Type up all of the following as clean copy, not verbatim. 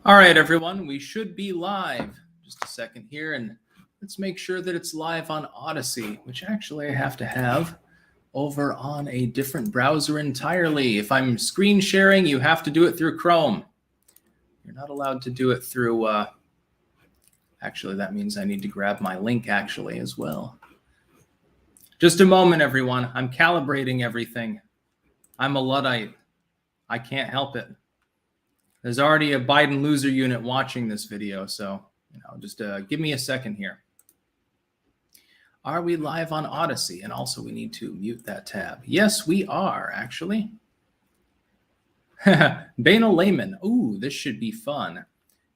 All right, everyone, we should be live. Just a second here, and let's make sure that it's live on Odyssey, which actually I have to have over on a different browser entirely. If I'm screen sharing, you have to do it through Chrome. You're not allowed to do it through, actually, that means I need to grab my link actually as well. Just a moment, everyone. I'm calibrating everything. I'm a Luddite. I can't help it. There's already a Biden loser unit watching this video, so just give me a second here. Are we live on Odyssey? And also we need to mute that tab. Yes, we are, actually. Bana Layman. Ooh, this should be fun.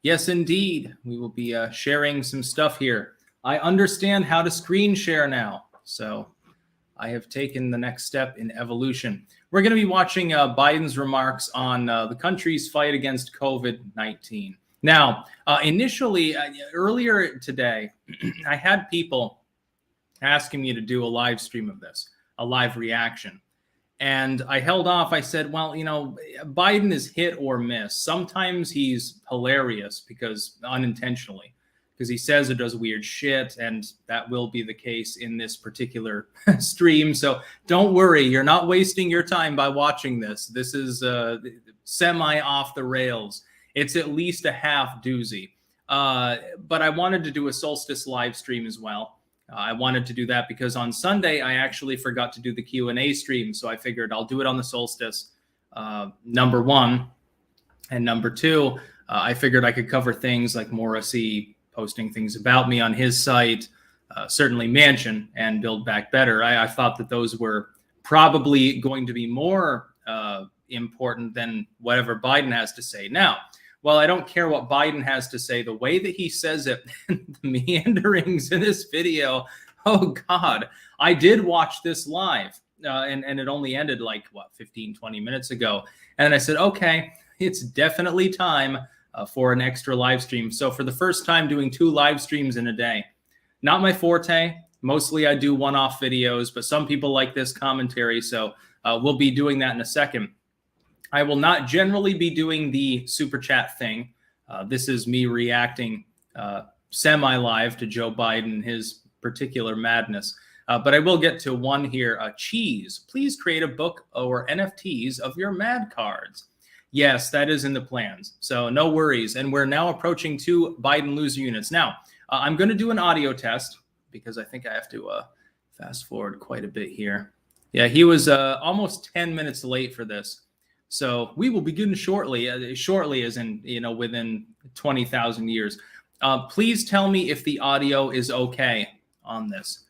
Yes, indeed. We will be sharing some stuff here. I understand how to screen share now, so I have taken the next step in evolution. We're going to be watching Biden's remarks on the country's fight against COVID-19. Now, initially, earlier today, I had people asking me to do a live stream of this, a live reaction. And I held off. I said, well, Biden is hit or miss. Sometimes he's hilarious because unintentionally, because he says or does weird shit, and that will be the case in this particular stream. So don't worry, you're not wasting your time by watching this. This is semi off the rails. It's at least a half doozy. But I wanted to do a solstice live stream as well. I wanted to do that because on Sunday, I actually forgot to do the Q&A stream. So I figured I'll do it on the solstice, number one. And number two, I figured I could cover things like Morrissey posting things about me on his site, certainly Manchin and Build Back Better. I thought that those were probably going to be more important than whatever Biden has to say. Now, well, I don't care what Biden has to say. The way that he says it, the meanderings in this video, oh God, I did watch this live and it only ended like, 15, 20 minutes ago. And I said, okay, it's definitely time for an extra live stream. So for the first time doing 2 live streams in a day, not my forte. Mostly I do one-off videos, but some people like this commentary. So we'll be doing that in a second. I will not generally be doing the super chat thing. This is me reacting semi-live to Joe Biden, his particular madness. But I will get to one here. Cheese, please create a book or NFTs of your mad cards. Yes, that is in the plans. So no worries. And we're now approaching 2 Biden loser units. Now, I'm going to do an audio test because I think I have to fast forward quite a bit here. Yeah, he was almost 10 minutes late for this. So we will begin shortly, shortly as in, within 20,000 years. Please tell me if the audio is okay on this,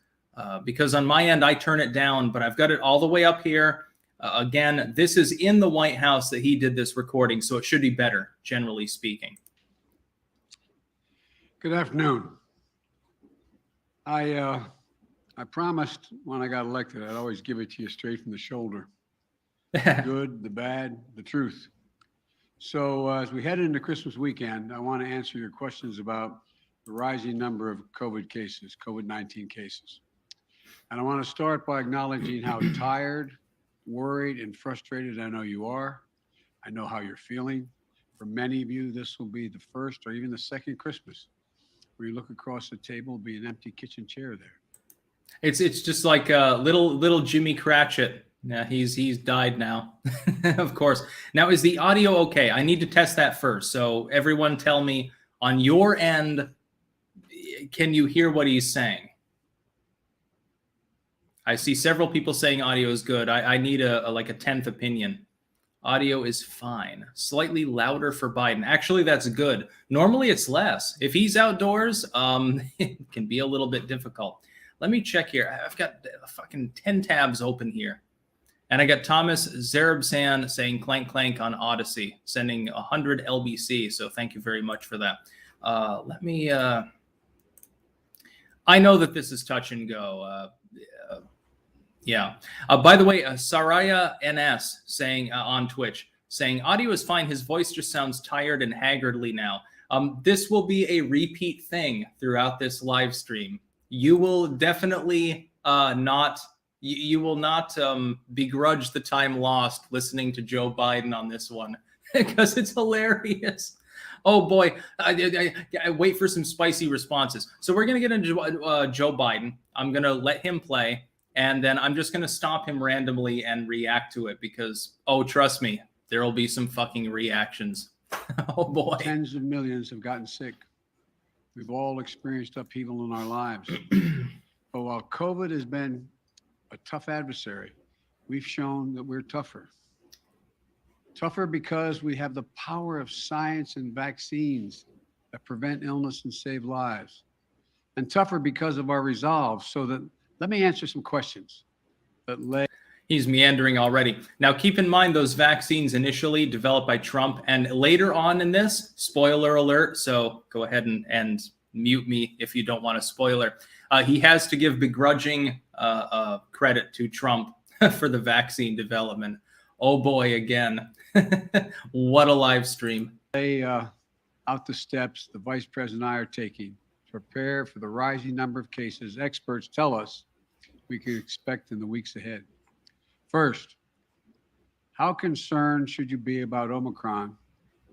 because on my end, I turn it down, but I've got it all the way up here. Again, this is in the White House that he did this recording, so it should be better, generally speaking. Good afternoon. I promised when I got elected, I'd always give it to you straight from the shoulder. The good, the bad, the truth. So as we head into Christmas weekend, I want to answer your questions about the rising number of COVID-19 cases. And I want to start by acknowledging how tired, worried, and frustrated I know you are. I know how you're feeling. For many of you, this will be the first or even the second Christmas where you look across the table, be an empty kitchen chair there. It's just like little Jimmy Cratchit. Yeah, he's died now, of course. Now, is the audio okay? I need to test that first. So everyone tell me on your end, can you hear what he's saying? I see several people saying audio is good. I need a 10th opinion. Audio is fine. Slightly louder for Biden. Actually, that's good. Normally it's less. If he's outdoors, it can be a little bit difficult. Let me check here. I've got fucking 10 tabs open here. And I got Thomas Zerbsan saying clank clank on Odyssey, sending 100 LBC. So thank you very much for that. Let me, I know that this is touch and go. Yeah. By the way, Saraya NS saying on Twitch, saying audio is fine. His voice just sounds tired and haggardly now. This will be a repeat thing throughout this live stream. You will definitely You will not begrudge the time lost listening to Joe Biden on this one because it's hilarious. Oh boy, I wait for some spicy responses. So we're gonna get into Joe Biden. I'm gonna let him play, and then I'm just gonna stop him randomly and react to it because, oh, trust me, there will be some fucking reactions. Oh boy, Tens of millions have gotten sick. We've all experienced upheaval in our lives. But while COVID has been a tough adversary, we've shown that we're tougher. Tougher because we have the power of science and vaccines that prevent illness and save lives. And tougher because of our resolve. So that, let me answer some questions that lay. He's meandering already. Now, keep in mind those vaccines initially developed by Trump, and later on in this, spoiler alert, so go ahead and mute me if you don't want a spoiler. He has to give begrudging credit to Trump for the vaccine development. Oh boy, again. What a live stream. Out the steps the vice president and I are taking to prepare for the rising number of cases experts tell us we can expect in the weeks ahead. First, how concerned should you be about Omicron,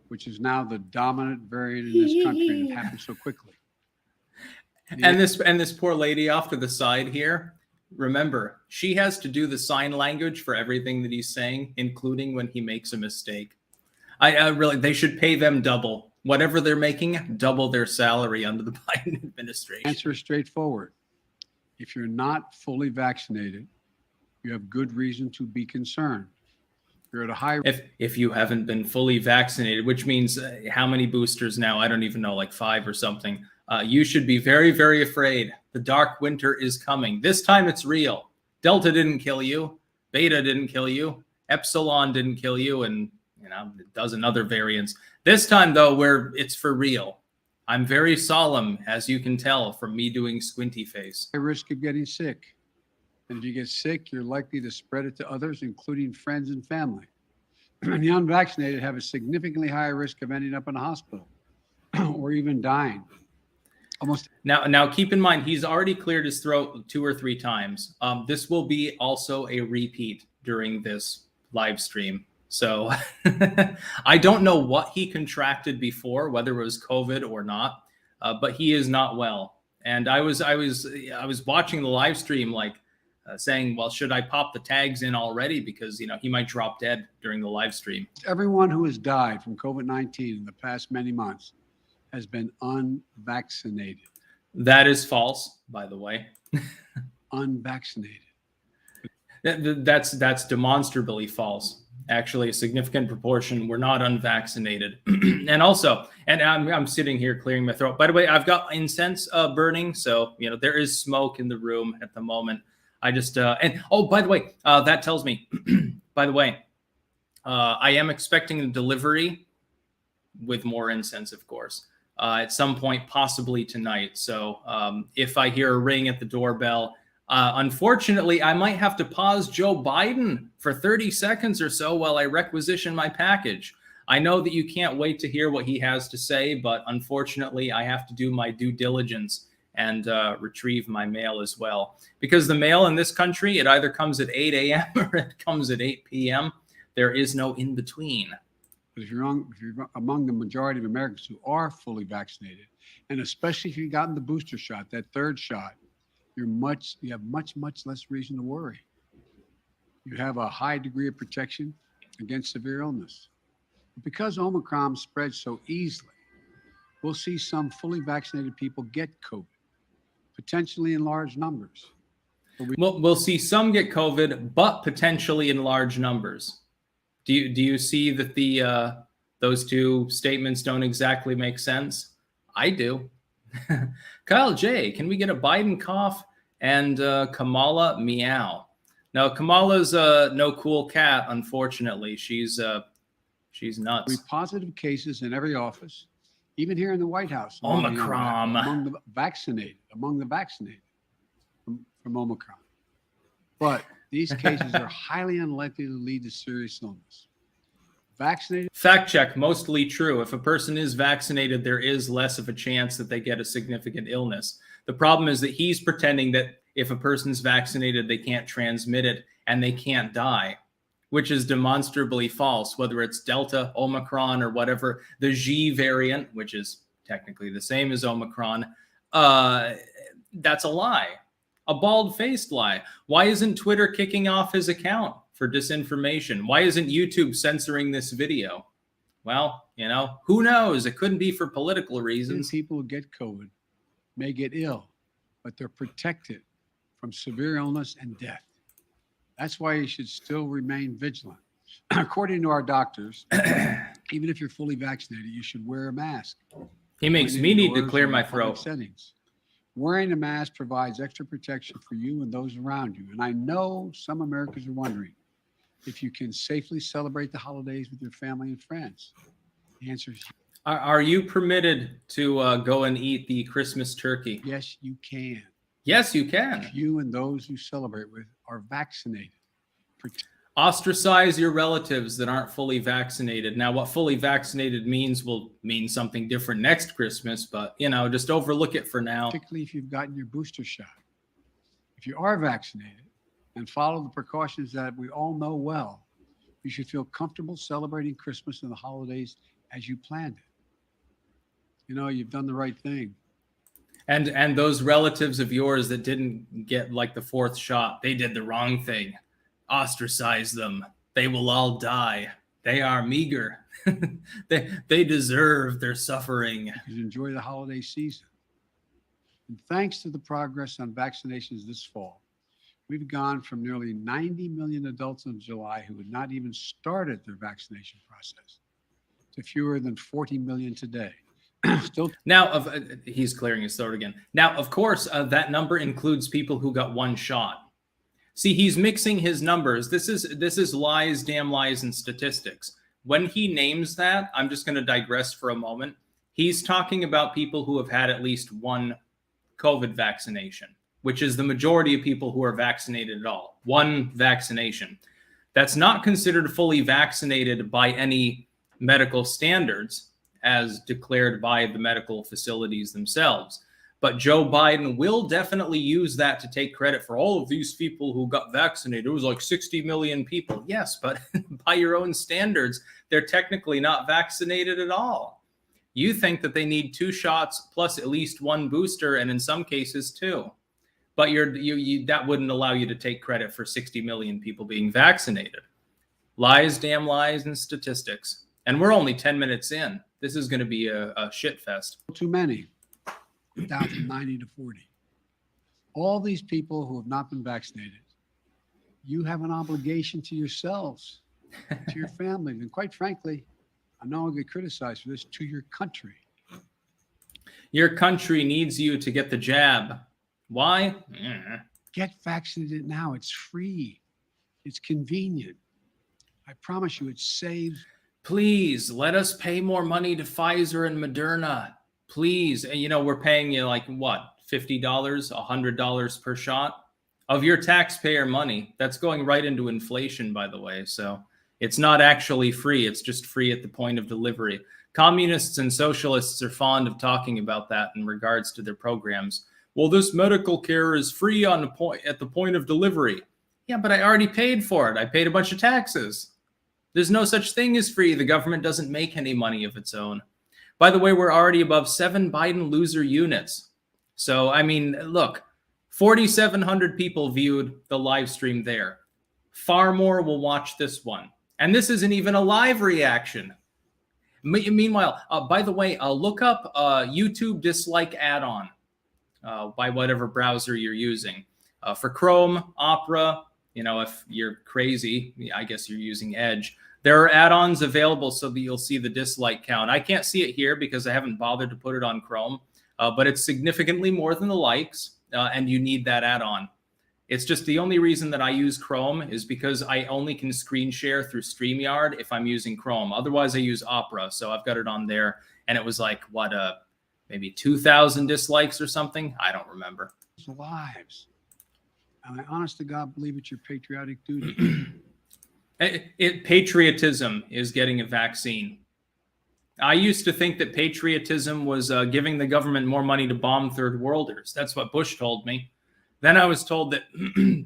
which is now the dominant variant in this country and it happened so quickly? And this poor lady off to the side here, remember, she has to do the sign language for everything that he's saying, including when he makes a mistake. I really, they should pay them double. Whatever they're making, double their salary under the Biden administration. Answer is straightforward. If you're not fully vaccinated, you have good reason to be concerned. You're at a high risk. If you haven't been fully vaccinated, which means how many boosters now? I don't even know, like 5 or something. You should be very, very afraid. The dark winter is coming. This time it's real. Delta didn't kill you. Beta didn't kill you. Epsilon didn't kill you. And, you know, a dozen other variants. This time, though, it's for real. I'm very solemn, as you can tell from me doing squinty face. High risk of getting sick. And if you get sick, you're likely to spread it to others, including friends and family. And the unvaccinated have a significantly higher risk of ending up in a hospital or even dying. Now, keep in mind, he's already cleared his throat 2 or 3 times. This will be also a repeat during this live stream. So I don't know what he contracted before, whether it was COVID or not, but he is not well. And I was watching the live stream, like saying, well, should I pop the tags in already? Because, you know, he might drop dead during the live stream. Everyone who has died from COVID-19 in the past many months has been unvaccinated. That is false, by the way. Unvaccinated. That's demonstrably false. Actually, a significant proportion were not unvaccinated. And also, and I'm sitting here clearing my throat. By the way, I've got incense burning, so you know there is smoke in the room at the moment. I just and oh, by the way, that tells me. By the way, I am expecting a delivery with more incense, of course. At some point, possibly tonight. So if I hear a ring at the doorbell, unfortunately, I might have to pause Joe Biden for 30 seconds or so while I requisition my package. I know that you can't wait to hear what he has to say, but unfortunately, I have to do my due diligence and retrieve my mail as well. Because the mail in this country, it either comes at 8 a.m. or it comes at 8 p.m. There is no in between. If you're among the majority of Americans who are fully vaccinated, and especially if you've gotten the booster shot, that 3rd shot, you have much less reason to worry. You have a high degree of protection against severe illness. Because Omicron spreads so easily, we'll see some fully vaccinated people get COVID, potentially in large numbers. We'll see some get COVID, but potentially in large numbers. Do you see that those two statements don't exactly make sense? I do. Kyle J, can we get a Biden cough and Kamala meow? No, Kamala's no cool cat. Unfortunately, she's nuts. Positive cases in every office, even here in the White House. Omicron among the vaccinated from Omicron, but these cases are highly unlikely to lead to serious illness. Vaccinated. Fact check, mostly true. If a person is vaccinated, there is less of a chance that they get a significant illness. The problem is that he's pretending that if a person's vaccinated, they can't transmit it and they can't die. which is demonstrably false, whether it's Delta, Omicron, or whatever, the G variant, which is technically the same as Omicron, that's a lie, a bald-faced lie. Why isn't Twitter kicking off his account for disinformation? Why isn't YouTube censoring this video? Well, you know, who knows? It couldn't be for political reasons. People who get COVID may get ill, but they're protected from severe illness and death. That's why you should still remain vigilant. According to our doctors, even if you're fully vaccinated, you should wear a mask. He makes me need to clear my throat. Settings. Wearing a mask provides extra protection for you and those around you. And I know some Americans are wondering if you can safely celebrate the holidays with your family and friends. The answer is Are you permitted to go and eat the Christmas turkey? yes, you can. Yes, you can. If you and those you celebrate with are vaccinated. Ostracize your relatives that aren't fully vaccinated. Now, what fully vaccinated means will mean something different next Christmas, but, you know, just overlook it for now. Particularly if you've gotten your booster shot. If you are vaccinated and follow the precautions that we all know well, you should feel comfortable celebrating Christmas and the holidays as you planned it. You know, you've done the right thing. And those relatives of yours that didn't get like the fourth shot, they did the wrong thing. Ostracize them. They will all die. They are meager. they deserve their suffering. You enjoy the holiday season. And thanks to the progress on vaccinations this fall, we've gone from nearly 90 million adults in July who had not even started their vaccination process to fewer than 40 million today. Still now, he's clearing his throat again. Now, of course, that number includes people who got one shot. See, he's mixing his numbers. This is lies, damn lies, and statistics. When he names that, I'm just going to digress for a moment. He's talking about people who have had at least one COVID vaccination, which is the majority of people who are vaccinated at all. One vaccination. That's not considered fully vaccinated by any medical standards, as declared by the medical facilities themselves. But Joe Biden will definitely use that to take credit for all of these people who got vaccinated. It was like 60 million people. Yes, but by your own standards, they're technically not vaccinated at all. You think that they need 2 shots plus at least 1 booster, and in some cases 2. But that wouldn't allow you to take credit for 60 million people being vaccinated. Lies, damn lies, and statistics. And we're only 10 minutes in. This is going to be a shit fest. too many, down from 90 to 40. All these people who have not been vaccinated, you have an obligation to yourselves, to your families, and quite frankly, I know I'll get criticized for this, to your country. Your country needs you to get the jab. Why? Get vaccinated now. It's free. It's convenient. I promise you, it saves. Please let us pay more money to Pfizer and Moderna. Please. And, you know, we're paying you like what, $50, $100 per shot of your taxpayer money. That's going right into inflation, by the way. So it's not actually free. It's just free at the point of delivery. Communists and socialists are fond of talking about that in regards to their programs. Well, this medical care is free on the point at the point of delivery. Yeah, but I already paid for it. I paid a bunch of taxes. There's no such thing as free. The government doesn't make any money of its own. By the way, we're already above 7 Biden loser units. So, I mean, look, 4,700 people viewed the live stream there. Far more will watch this one. And this isn't even a live reaction. Meanwhile, by the way, look up YouTube dislike add-on by whatever browser you're using. For Chrome, Opera, you know, if you're crazy, I guess you're using Edge. There are add-ons available so that you'll see the dislike count. I can't see it here because I haven't bothered to put it on Chrome, but it's significantly more than the likes, and you need that add-on. It's just the only reason that I use Chrome is because I only can screen share through StreamYard if I'm using Chrome. Otherwise, I use Opera, so I've got it on there, and it was like, what, maybe 2,000 dislikes or something? I don't remember. Lives. And I honest to God believe it's your patriotic duty. Patriotism is getting a vaccine. I used to think that patriotism was giving the government more money to bomb third worlders. That's what Bush told me. Then I was told that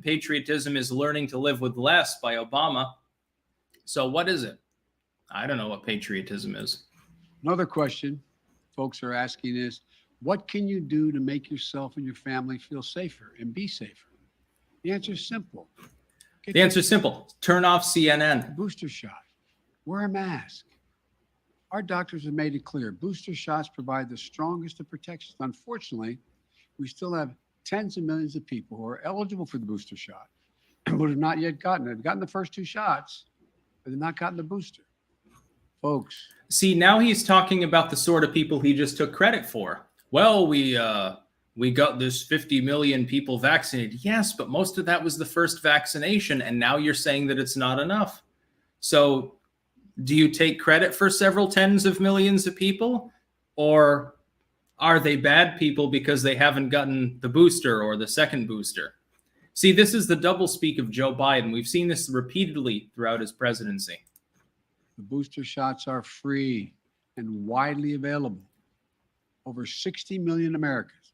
patriotism is learning to live with less by Obama. So what is it? I don't know what patriotism is. Another question folks are asking is, what can you do to make yourself and your family feel safer and be safer? The answer is simple. The answer is simple. Turn off CNN. Booster shot. Wear a mask. Our doctors have made it clear. Booster shots provide the strongest of protections. Unfortunately, we still have tens of millions of people who are eligible for the booster shot but have not yet gotten it. They've gotten the first 2 shots, but they've not gotten the booster. Folks. See, now he's talking about the sort of people he just took credit for. Well, we got this 50 million people vaccinated. Yes, but most of that was the first vaccination, and now you're saying that it's not enough. So do you take credit for several tens of millions of people, or are they bad people because they haven't gotten the booster or the second booster? See, this is the doublespeak of Joe Biden. We've seen this repeatedly throughout his presidency. The booster shots are free and widely available. Over 60 million Americans,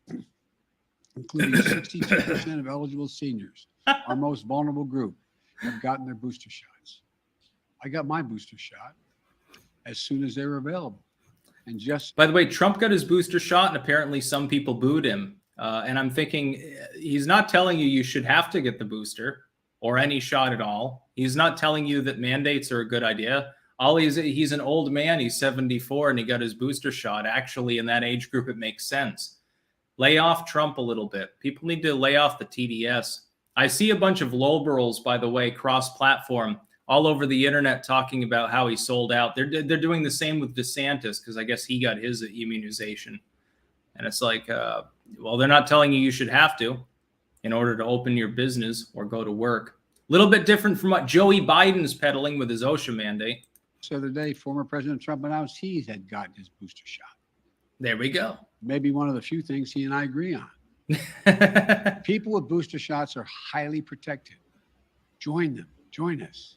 including 62% of eligible seniors, our most vulnerable group, have gotten their booster shots. I got my booster shot as soon as they were available. And just by the way, Trump got his booster shot, and apparently some people booed him. And I'm thinking, he's not telling you should have to get the booster or any shot at all. He's not telling you that mandates are a good idea. He's an old man. He's 74 and he got his booster shot. Actually, in that age group, it makes sense. Lay off Trump a little bit. People need to lay off the TDS. I see a bunch of lowburls, by the way, cross-platform all over the internet talking about how he sold out. They're doing the same with DeSantis because I guess he got his immunization. And it's like, well, they're not telling you should have to in order to open your business or go to work. A little bit different from what Joey Biden's peddling with his OSHA mandate. The other day, former President Trump announced he had gotten his booster shot. There we go. Maybe one of the few things he and I agree on. People with booster shots are highly protected. Join them. Join us.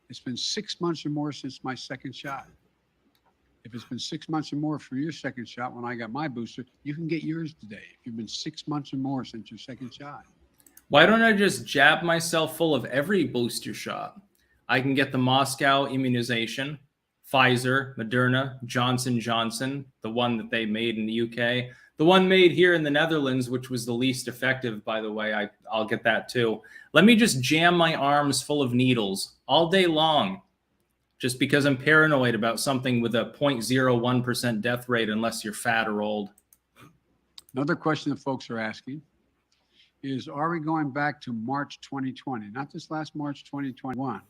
It's been 6 months or more since my second shot. If it's been 6 months or more for your second shot when I got my booster, you can get yours today. If you've been 6 months or more since your second shot. Why don't I just jab myself full of every booster shot? I can get the Moscow immunization, Pfizer, Moderna, Johnson & Johnson, the one that they made in the UK, the one made here in the Netherlands, which was the least effective, by the way. I'll get that too. Let me just jam my arms full of needles all day long, just because I'm paranoid about something with a 0.01% death rate unless you're fat or old. Another question that folks are asking is, are we going back to March 2020? Not this last March 2021,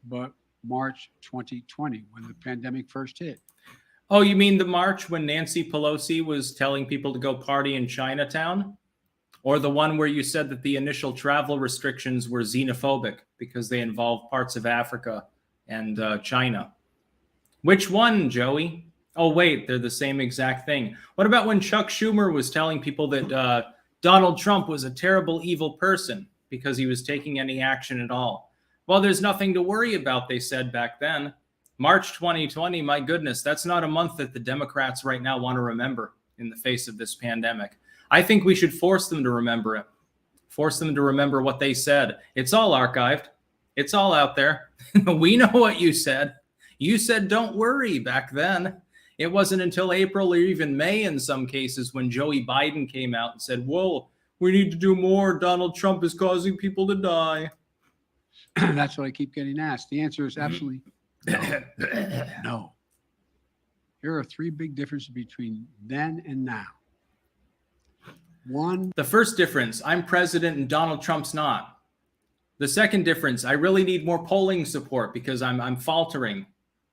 but March 2020 when the pandemic first hit. Oh, you mean the March when Nancy Pelosi was telling people to go party in Chinatown? Or the one where you said that the initial travel restrictions were xenophobic because they involved parts of Africa and China? Which one, Joey? Oh, wait, they're the same exact thing. What about when Chuck Schumer was telling people that Donald Trump was a terrible, evil person because he was taking any action at all? Well, there's nothing to worry about, they said back then. March 2020, my goodness, that's not a month that the Democrats right now want to remember in the face of this pandemic. I think we should force them to remember it. Force them to remember what they said. It's all archived. It's all out there. We know what you said. You said don't worry back then. It wasn't until April or even May in some cases when Joey Biden came out and said, whoa, we need to do more. Donald Trump is causing people to die. That's what I keep getting asked. The answer is absolutely no. No. Here are 3 big differences between then and now. One, the first difference, I'm president and Donald Trump's not. The second difference, I really need more polling support because I'm faltering.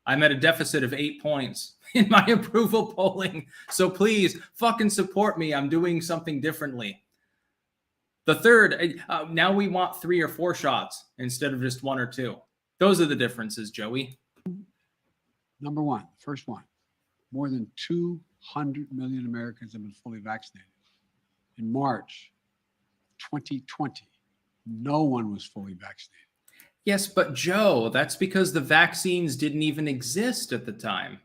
I'm at a deficit of 8 points in my approval polling. So please fucking support me. I'm doing something differently. The third, now we want 3 or 4 shots instead of just 1 or 2. Those are the differences, Joey. Number one, first one, more than 200 million Americans have been fully vaccinated. In March 2020, no one was fully vaccinated. Yes, but Joe, that's because the vaccines didn't even exist at the time.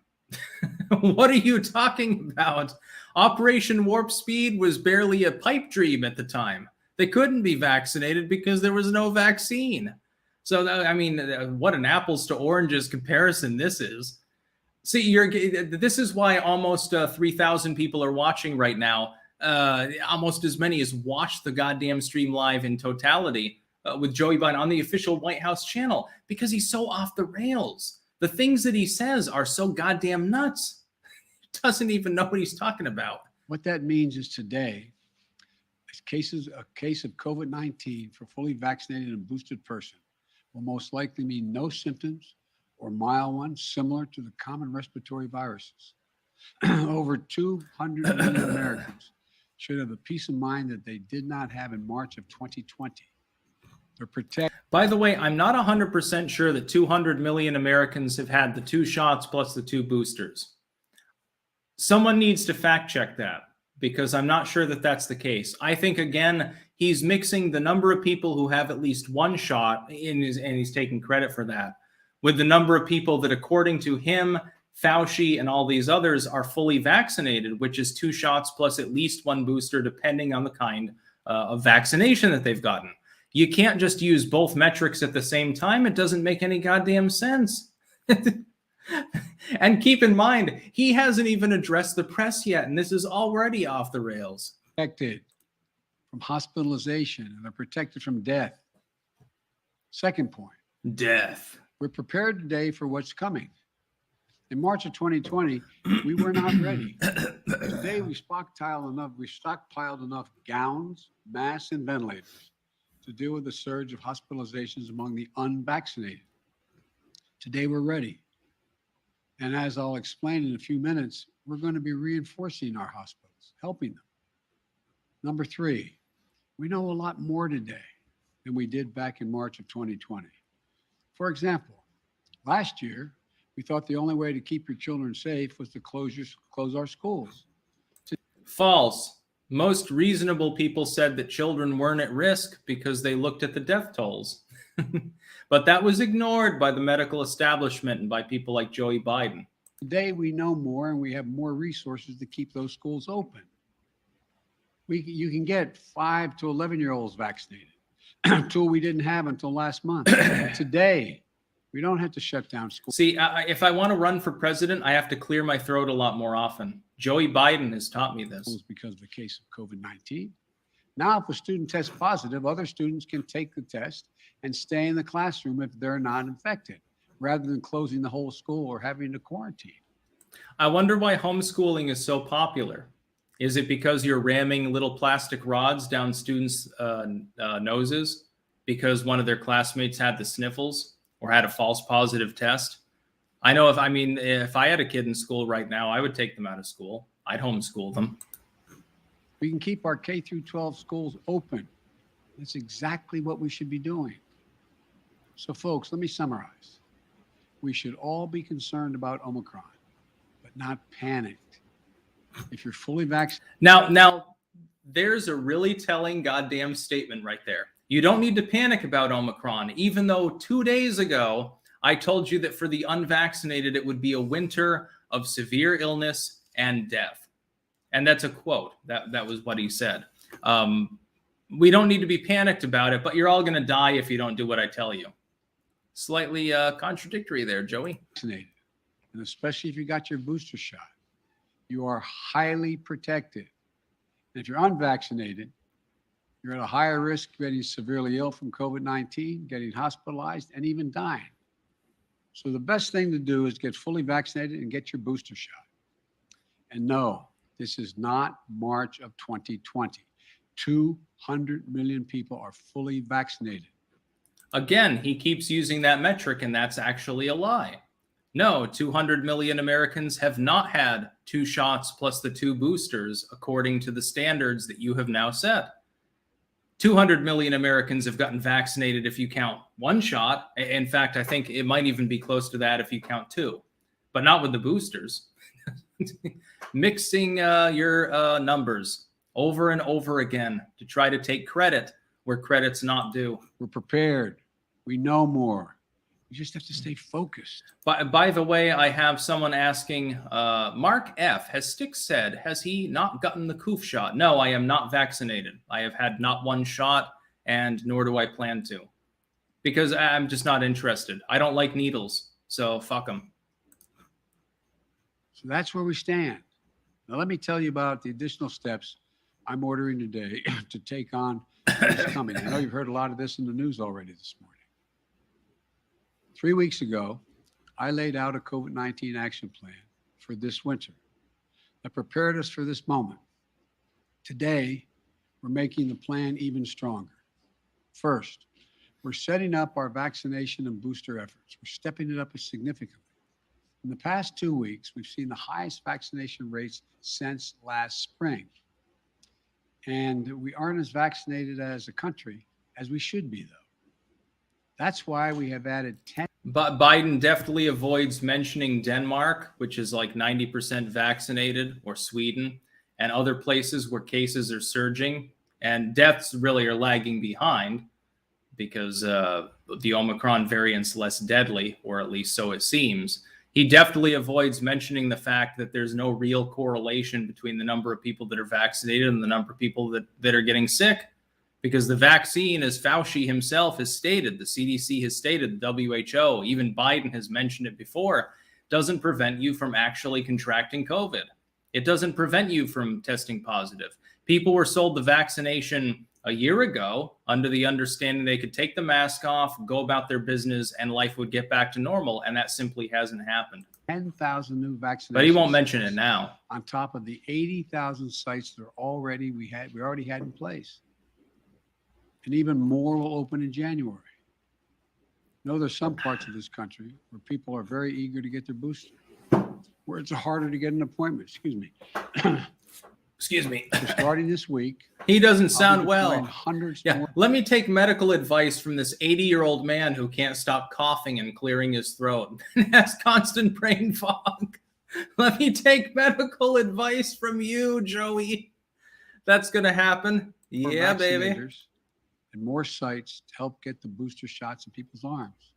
What are you talking about? Operation Warp Speed was barely a pipe dream at the time. They couldn't be vaccinated because there was no vaccine. So, I mean, what an apples to oranges comparison this is. See, this is why almost 3,000 people are watching right now. Almost as many as watched the goddamn stream live in totality with Joey Biden on the official White House channel, because he's so off the rails. The things that he says are so goddamn nuts. He doesn't even know what he's talking about. What that means is today, a case of COVID-19 for fully vaccinated and boosted person will most likely mean no symptoms or mild ones similar to the common respiratory viruses. Over 200 million Americans should have the peace of mind that they did not have in March of 2020. They're protected. By the way, I'm not 100% sure that 200 million Americans have had the 2 shots plus the 2 boosters. Someone needs to fact check that, because I'm not sure that that's the case. I think, again, he's mixing the number of people who have at least 1 shot, and he's taking credit for that, with the number of people that, according to him, Fauci, and all these others, are fully vaccinated, which is 2 shots plus at least 1 booster, depending on the kind of vaccination that they've gotten. You can't just use both metrics at the same time. It doesn't make any goddamn sense. And keep in mind, he hasn't even addressed the press yet, and this is already off the rails. Protected from hospitalization, and they're protected from death. Second point. Death. We're prepared today for what's coming. In March of 2020, we were not ready. Today, we stockpiled enough gowns, masks, and ventilators to deal with the surge of hospitalizations among the unvaccinated. Today, we're ready. And as I'll explain in a few minutes, we're going to be reinforcing our hospitals, helping them. Number 3, we know a lot more today than we did back in March of 2020. For example, last year, we thought the only way to keep your children safe was to close our schools. False. Most reasonable people said that children weren't at risk because they looked at the death tolls. But that was ignored by the medical establishment and by people like Joey Biden. Today, we know more, and we have more resources to keep those schools open. You can get 5 to 11-year-olds vaccinated, a tool we didn't have until last month. Today, we don't have to shut down schools. See, if I want to run for president, I have to clear my throat a lot more often. Joey Biden has taught me this. Because of the case of COVID-19. Now, if a student tests positive, other students can take the test and stay in the classroom if they're not infected, rather than closing the whole school or having to quarantine. I wonder why homeschooling is so popular. Is it because you're ramming little plastic rods down students' noses because one of their classmates had the sniffles or had a false positive test? I know if I had a kid in school right now, I would take them out of school. I'd homeschool them. We can keep our K through 12 schools open. That's exactly what we should be doing. So folks, let me summarize. We should all be concerned about Omicron, but not panicked. If you're fully vaccinated. Now, there's a really telling goddamn statement right there. You don't need to panic about Omicron, even though 2 days ago, I told you that for the unvaccinated, it would be a winter of severe illness and death. And that's a quote. That was what he said. We don't need to be panicked about it, but you're all going to die if you don't do what I tell you. Slightly contradictory there, Joey. Vaccinated, and especially if you got your booster shot, you are highly protected. And if you're unvaccinated, you're at a higher risk of getting severely ill from COVID-19, getting hospitalized, and even dying. So the best thing to do is get fully vaccinated and get your booster shot. And no, this is not March of 2020. 200 million people are fully vaccinated. Again, he keeps using that metric, and that's actually a lie. No, 200 million Americans have not had 2 shots plus the 2 boosters, according to the standards that you have now set. 200 million Americans have gotten vaccinated if you count 1 shot. In fact, I think it might even be close to that if you count 2, but not with the boosters. Mixing your numbers over and over again to try to take credit where credit's not due. We're prepared. We know more. We just have to stay focused. By the way, I have someone asking, Mark F., has Styx said, has he not gotten the coof shot? No, I am not vaccinated. I have had not 1 shot, and nor do I plan to. because I'm just not interested. I don't like needles, so fuck them. So that's where we stand. Now, let me tell you about the additional steps I'm ordering today to take on what is coming. I know you've heard a lot of this in the news already this morning. 3 weeks ago, I laid out a COVID-19 action plan for this winter that prepared us for this moment. Today, we're making the plan even stronger. First, we're setting up our vaccination and booster efforts. We're stepping it up significantly. In the past 2 weeks, we've seen the highest vaccination rates since last spring. And we aren't as vaccinated as a country as we should be, though. That's why we have added 10. But Biden definitely avoids mentioning Denmark, which is like 90% vaccinated, or Sweden, and other places where cases are surging and deaths really are lagging behind because the Omicron variant's less deadly, or at least so it seems. He definitely avoids mentioning the fact that there's no real correlation between the number of people that are vaccinated and the number of people that are getting sick. Because the vaccine, as Fauci himself has stated, the CDC has stated, the WHO, even Biden has mentioned it before, doesn't prevent you from actually contracting COVID. It doesn't prevent you from testing positive. People were sold the vaccination a year ago under the understanding they could take the mask off, go about their business, and life would get back to normal. And that simply hasn't happened. 10,000 new vaccinations. But he won't mention it now. On top of the 80,000 sites that are already we already had in place. And even more will open in January. You know, there's some parts of this country where people are very eager to get their booster, where it's harder to get an appointment. Excuse me. Excuse me. So starting this week. He doesn't sound well. Hundreds more. Let me take medical advice from this 80-year-old man who can't stop coughing and clearing his throat and has constant brain fog. Let me take medical advice from you, Joey. That's going to happen. Yeah, baby. And more sites to help get the booster shots in people's arms.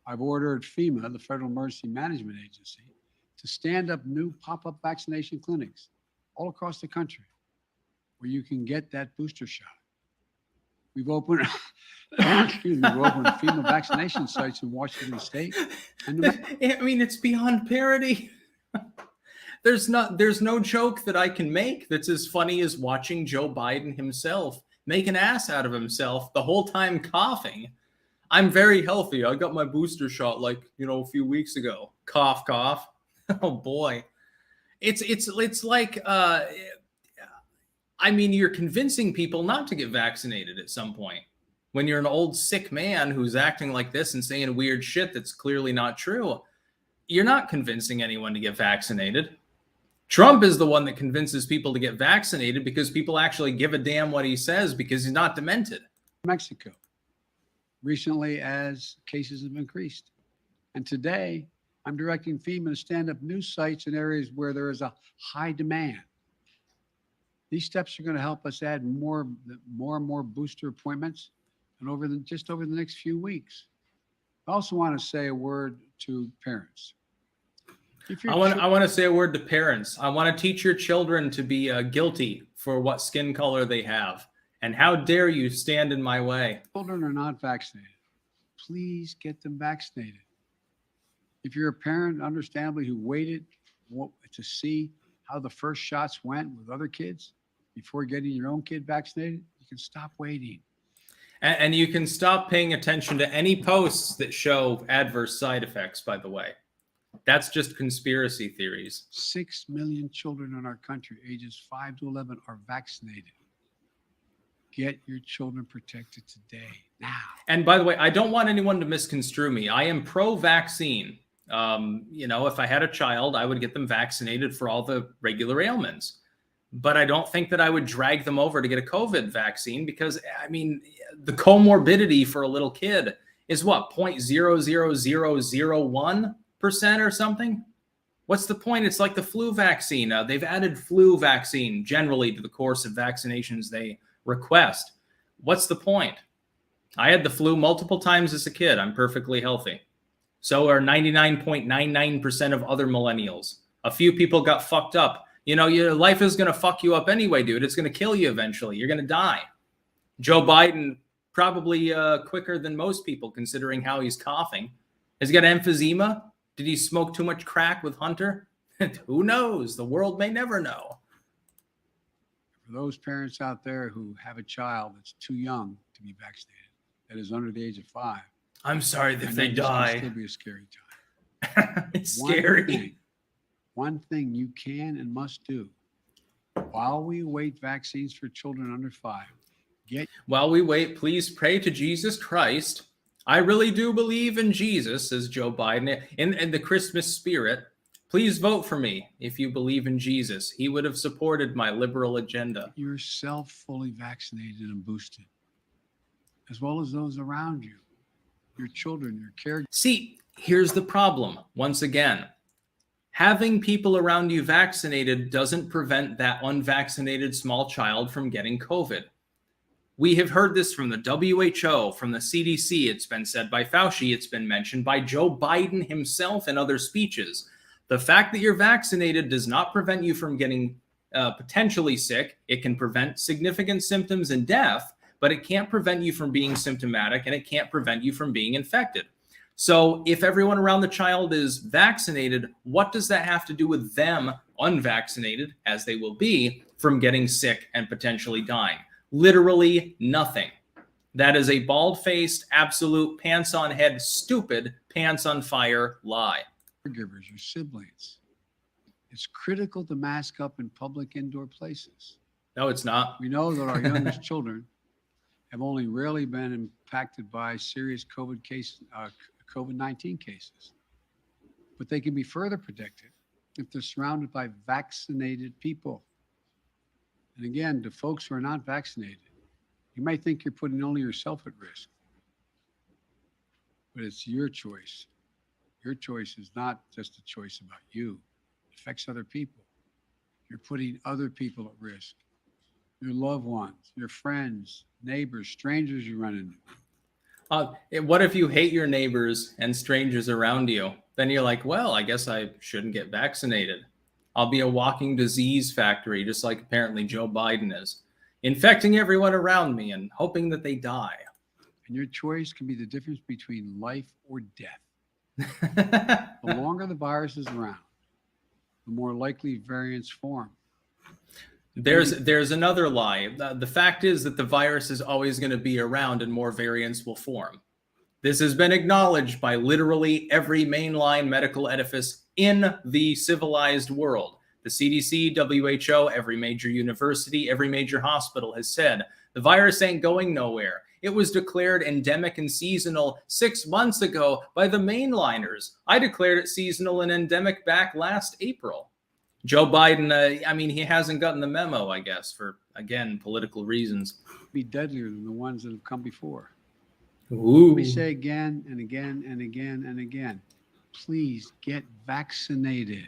I've ordered FEMA, the Federal Emergency Management Agency, to stand up new pop-up vaccination clinics all across the country where you can get that booster shot. We've opened, FEMA vaccination sites in Washington State. And I mean, it's beyond parody. There's no joke that I can make that's as funny as watching Joe Biden himself make an ass out of himself the whole time coughing. I'm very healthy. I got my booster shot like, a few weeks ago. Cough, cough. Oh boy. It's like, I mean, you're convincing people not to get vaccinated at some point. When you're an old sick man who's acting like this and saying weird shit that's clearly not true, you're not convincing anyone to get vaccinated. Trump is the one that convinces people to get vaccinated because people actually give a damn what he says because he's not demented. Mexico, recently as cases have increased. And today, I'm directing FEMA to stand up new sites in areas where there is a high demand. These steps are going to help us add more and more booster appointments and just over the next few weeks. I also want to say a word to parents. I want to say a word to parents. I want to teach your children to be guilty for what skin color they have. And how dare you stand in my way? Children are not vaccinated. Please get them vaccinated. If you're a parent, understandably, who waited to see how the first shots went with other kids before getting your own kid vaccinated, you can stop waiting. And you can stop paying attention to any posts that show adverse side effects, by the way. That's just conspiracy theories. 6 million children in our country, ages 5 to 11, are vaccinated. Get your children protected today, now. And by the way, I don't want anyone to misconstrue me. I am pro-vaccine. If I had a child, I would get them vaccinated for all the regular ailments. But I don't think that I would drag them over to get a COVID vaccine because, I mean, the comorbidity for a little kid is what, 0.00001%? Or something? What's the point? It's like the flu vaccine. They've added flu vaccine generally to the course of vaccinations they request. What's the point? I had the flu multiple times as a kid. I'm perfectly healthy. So are 99.99% of other millennials. A few people got fucked up. Your life is going to fuck you up anyway, dude. It's going to kill you eventually. You're going to die. Joe Biden Probably quicker than most people, considering how he's coughing. Has he got emphysema? Did he smoke too much crack with Hunter? Who knows? The world may never know. For those parents out there who have a child that's too young to be vaccinated, that is under the age of 5, I'm sorry if I know they this die. can still be a scary time. It's scary. One thing you can and must do while we await vaccines for children under 5, while we wait, please pray to Jesus Christ. I really do believe in Jesus, says Joe Biden, in the Christmas spirit. Please vote for me if you believe in Jesus. He would have supported my liberal agenda. Yourself fully vaccinated and boosted, as well as those around you, your children, your caregivers. See, here's the problem. Once again, having people around you vaccinated doesn't prevent that unvaccinated small child from getting COVID. We have heard this from the WHO, from the CDC. It's been said by Fauci. It's been mentioned by Joe Biden himself in other speeches. The fact that you're vaccinated does not prevent you from getting potentially sick. It can prevent significant symptoms and death, but it can't prevent you from being symptomatic, and it can't prevent you from being infected. So if everyone around the child is vaccinated, what does that have to do with them, unvaccinated, as they will be, from getting sick and potentially dying? Literally nothing. That is a bald-faced, absolute, pants-on-head, stupid, pants-on-fire lie. Caregivers, your siblings. It's critical to mask up in public indoor places. No, it's not. We know that our youngest children have only rarely been impacted by serious COVID-19 cases, but they can be further protected if they're surrounded by vaccinated people. And again, to folks who are not vaccinated, you might think you're putting only yourself at risk, but it's your choice. Your choice is not just a choice about you. It affects other people. You're putting other people at risk. Your loved ones, your friends, neighbors, strangers you run into. What if you hate your neighbors and strangers around you? Then you're like, well, I guess I shouldn't get vaccinated. I'll be a walking disease factory, just like apparently Joe Biden is, infecting everyone around me and hoping that they die. And your choice can be the difference between life or death. The longer the virus is around, the more likely variants form. There's another lie. The fact is that the virus is always going to be around and more variants will form. This has been acknowledged by literally every mainline medical edifice in the civilized world. The CDC, WHO, every major university, every major hospital has said the virus ain't going nowhere. It was declared endemic and seasonal 6 months ago by the mainliners. I declared it seasonal and endemic back last April. Joe Biden, he hasn't gotten the memo, I guess, for, again, political reasons. Be deadlier than the ones that have come before. Ooh. Let me say again and again and again and again, please get vaccinated.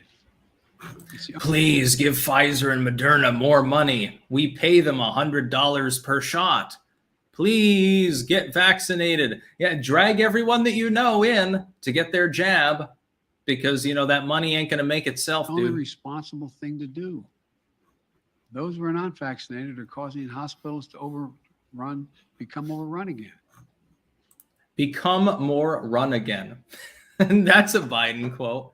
Please give Pfizer and Moderna more money. We pay them $100 per shot. Please get vaccinated. Yeah, drag everyone that you know in to get their jab, because that money ain't going to make itself, It's the only dude. responsible thing to do. Those who are not vaccinated are causing hospitals to become overrun again. Become more run again. That's a Biden quote.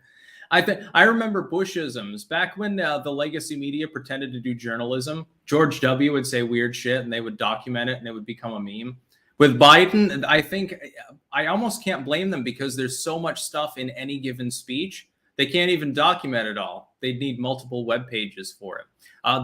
I remember Bushisms back when the legacy media pretended to do journalism. George W. would say weird shit and they would document it and it would become a meme. With Biden, I think I almost can't blame them, because there's so much stuff in any given speech. They can't even document it all. They'd need multiple web pages for it.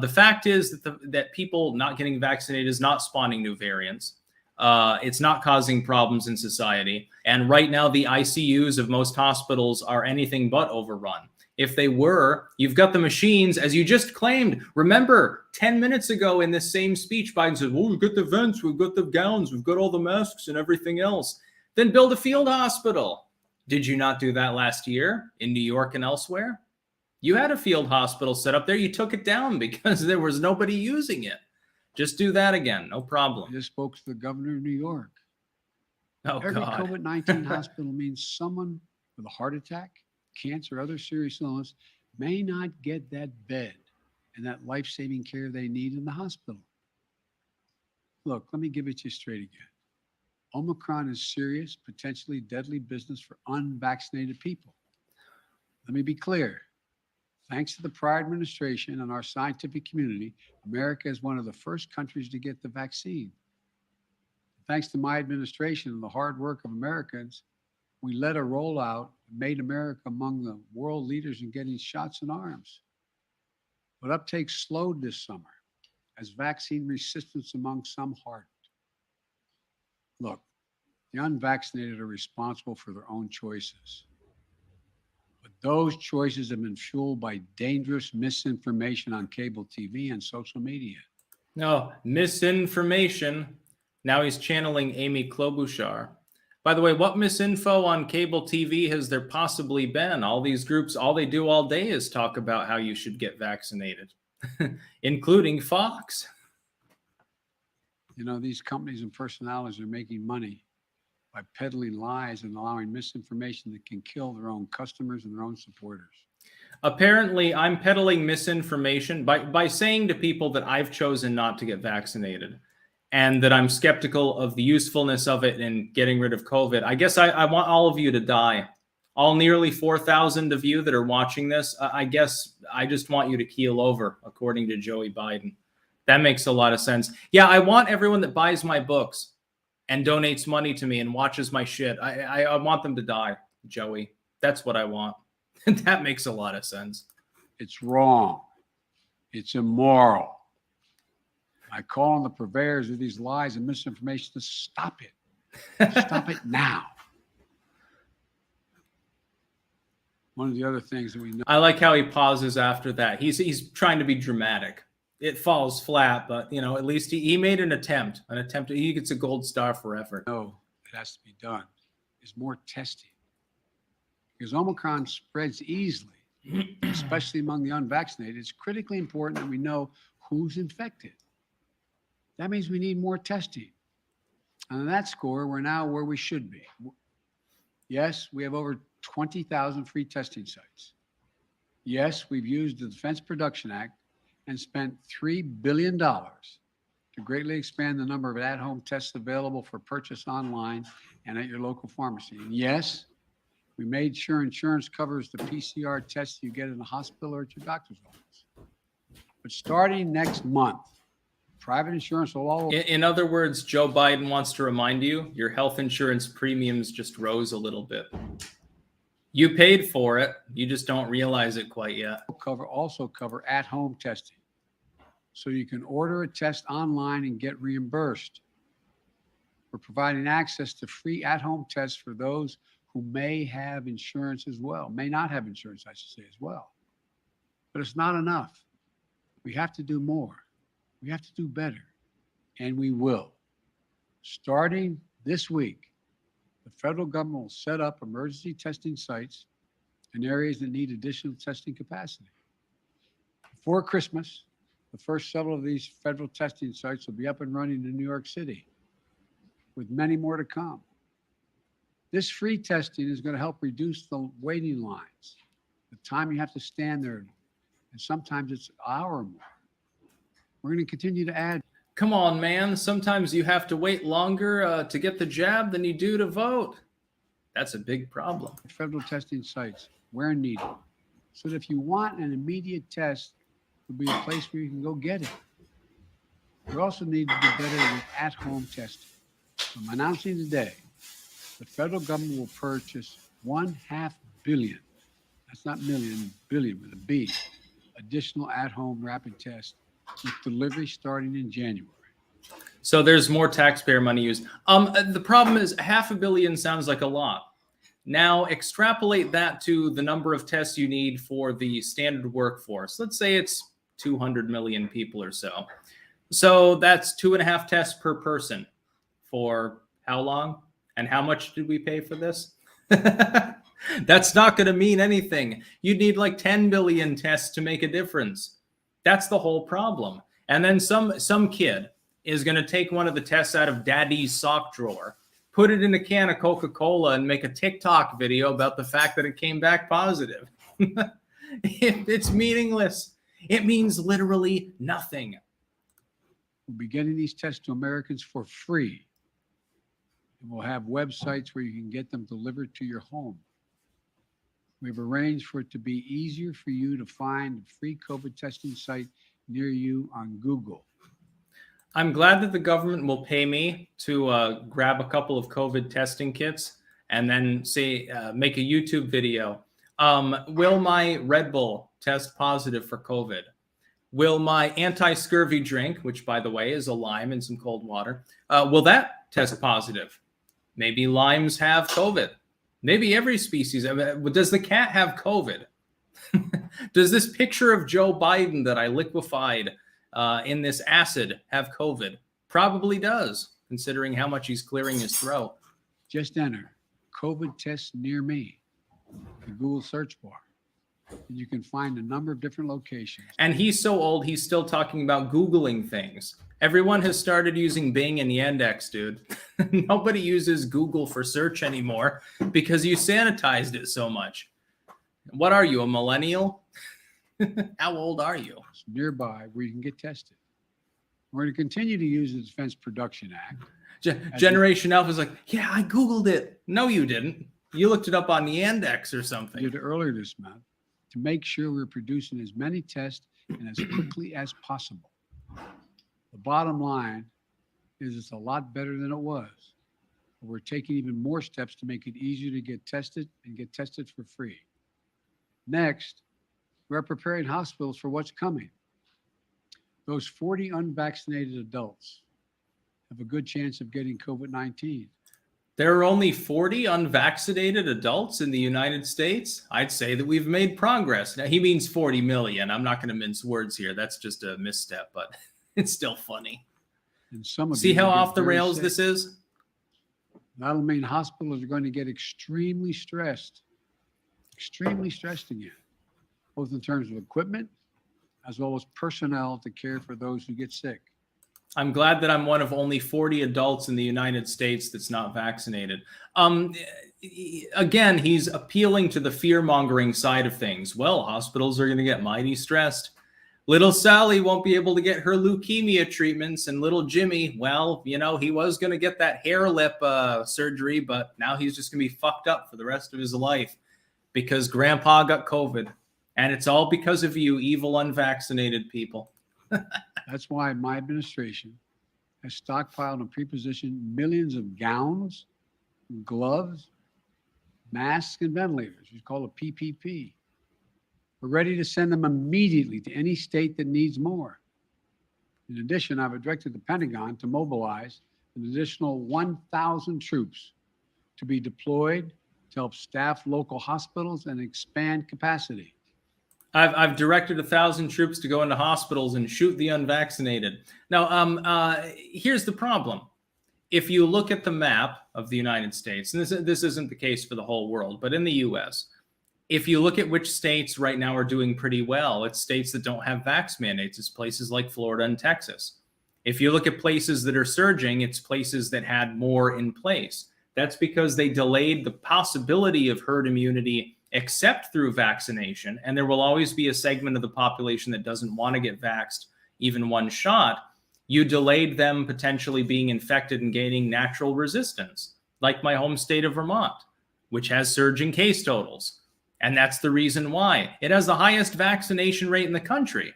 The fact is that people not getting vaccinated is not spawning new variants. It's not causing problems in society. And right now, the ICUs of most hospitals are anything but overrun. If they were, you've got the machines, as you just claimed. Remember, 10 minutes ago in this same speech, Biden said, well, we've got the vents, we've got the gowns, we've got all the masks and everything else. Then build a field hospital. Did you not do that last year in New York and elsewhere? You had a field hospital set up there. You took it down because there was nobody using it. Just do that again. No problem. I just spoke to the governor of New York. Oh, Every God. COVID-19 hospital means someone with a heart attack, cancer, other serious illness may not get that bed and that life-saving care they need in the hospital. Look, let me give it to you straight again. Omicron is serious, potentially deadly business for unvaccinated people. Let me be clear. Thanks to the prior administration and our scientific community, America is one of the first countries to get the vaccine. Thanks to my administration and the hard work of Americans, we led a rollout and made America among the world leaders in getting shots in arms. But uptake slowed this summer as vaccine resistance among some hardened. Look, the unvaccinated are responsible for their own choices. But those choices have been fueled by dangerous misinformation on cable TV and social media. No, misinformation. Now he's channeling Amy Klobuchar. By the way, what misinfo on cable TV has there possibly been? All these groups, all they do all day is talk about how you should get vaccinated, including Fox. You know, these companies and personalities are making money by peddling lies and allowing misinformation that can kill their own customers and their own supporters. Apparently, I'm peddling misinformation by saying to people that I've chosen not to get vaccinated and that I'm skeptical of the usefulness of it in getting rid of COVID. I guess I want all of you to die. All nearly 4,000 of you that are watching this, I guess I just want you to keel over, according to Joey Biden. That makes a lot of sense. Yeah, I want everyone that buys my books and donates money to me and watches my shit. I want them to die, Joey. That's what I want. That makes a lot of sense. It's wrong. It's immoral. I call on the purveyors of these lies and misinformation to stop it. Stop it now. One of the other things that we know. I like how he pauses after that. He's trying to be dramatic. It falls flat, but you know, at least he made an attempt. He gets a gold star for effort. No, it has to be done. Is more testing. Because Omicron spreads easily, especially among the unvaccinated. It's critically important that we know who's infected. That means we need more testing. And on that score, we're now where we should be. Yes, we have over 20,000 free testing sites. Yes, we've used the Defense Production Act and spent $3 billion to greatly expand the number of at-home tests available for purchase online and at your local pharmacy. And yes, we made sure insurance covers the PCR tests you get in the hospital or at your doctor's office. But starting next month, private insurance will all... In other words, Joe Biden wants to remind you, your health insurance premiums just rose a little bit. You paid for it. You just don't realize it quite yet. Also cover at-home testing. So you can order a test online and get reimbursed. We're providing access to free at-home tests for those who may have insurance as well, may not have insurance, I should say, as well. But it's not enough. We have to do more. We have to do better, and we will. Starting this week, the federal government will set up emergency testing sites in areas that need additional testing capacity. Before Christmas, the first several of these federal testing sites will be up and running in New York City, with many more to come. This free testing is going to help reduce the waiting lines, the time you have to stand there, and sometimes it's an hour or more. We're going to continue to add. Come on, man. Sometimes you have to wait longer to get the jab than you do to vote. That's a big problem. Federal testing sites where needed, so that if you want an immediate test, there'll be a place where you can go get it. We also need to do better with at-home testing. So I'm announcing today, the federal government will purchase $500 million, that's not million, billion with a B, additional at-home rapid tests with delivery starting in January. So there's more taxpayer money used. The problem is $500 million sounds like a lot. Now extrapolate that to the number of tests you need for the standard workforce. Let's say it's 200 million people or so. So that's 2.5 tests per person for how long? And how much did we pay for this? That's not going to mean anything. You'd need like 10 billion tests to make a difference. That's the whole problem. And then some kid is going to take one of the tests out of daddy's sock drawer, put it in a can of Coca-Cola, and make a TikTok video about the fact that it came back positive. It's meaningless. It means literally nothing. We'll be getting these tests to Americans for free. And we'll have websites where you can get them delivered to your home. We've arranged for it to be easier for you to find a free COVID testing site near you on Google. I'm glad that the government will pay me to grab a couple of COVID testing kits and then make a YouTube video. Will my Red Bull test positive for COVID? Will my anti-scurvy drink, which by the way is a lime and some cold water, will that test positive? Maybe limes have COVID. Maybe every species. Does the cat have COVID? Does this picture of Joe Biden that I liquefied in this acid have COVID? Probably does, considering how much he's clearing his throat. Just enter COVID test near me, the Google search bar. And you can find a number of different locations. And he's so old, he's still talking about Googling things. Everyone has started using Bing and Yandex, dude. Nobody uses Google for search anymore because you sanitized it so much. What are you, a millennial? How old are you? It's nearby where you can get tested. We're going to continue to use the Defense Production Act. Generation Alpha is like, yeah, I Googled it. No, you didn't. You looked it up on Yandex or something. Did it earlier this month to make sure we're producing as many tests and as quickly as possible. The bottom line is it's a lot better than it was. We're taking even more steps to make it easier to get tested and get tested for free. Next, we're preparing hospitals for what's coming. Those 40 unvaccinated adults have a good chance of getting COVID-19. There are only 40 unvaccinated adults in the United States. I'd say that we've made progress. Now, he means 40 million. I'm not going to mince words here. That's just a misstep, but it's still funny. And some of See how off the rails sick. This is? That'll mean hospitals are going to get extremely stressed again, both in terms of equipment as well as personnel to care for those who get sick. I'm glad that I'm one of only 40 adults in the United States that's not vaccinated. Again, he's appealing to the fear-mongering side of things. Well, hospitals are going to get mighty stressed. Little Sally won't be able to get her leukemia treatments, and little Jimmy, well, you know, he was going to get that hair lip surgery, but now he's just going to be fucked up for the rest of his life because Grandpa got COVID. And it's all because of you, evil unvaccinated people. That's why my administration has stockpiled and pre-positioned millions of gowns, gloves, masks, and ventilators. We call it PPP. We're ready to send them immediately to any state that needs more. In addition, I've directed the Pentagon to mobilize an additional 1,000 troops to be deployed to help staff local hospitals and expand capacity. I've directed 1,000 troops to go into hospitals and shoot the unvaccinated. Now, here's the problem. If you look at the map of the United States, and this isn't the case for the whole world, but in the U.S., if you look at which states right now are doing pretty well, it's states that don't have vax mandates. It's places like Florida and Texas. If you look at places that are surging, it's places that had more in place. That's because they delayed the possibility of herd immunity except through vaccination. And there will always be a segment of the population that doesn't want to get vaxxed even one shot. You delayed them potentially being infected and gaining natural resistance, like my home state of Vermont, which has surging case totals. And that's the reason why. It has the highest vaccination rate in the country.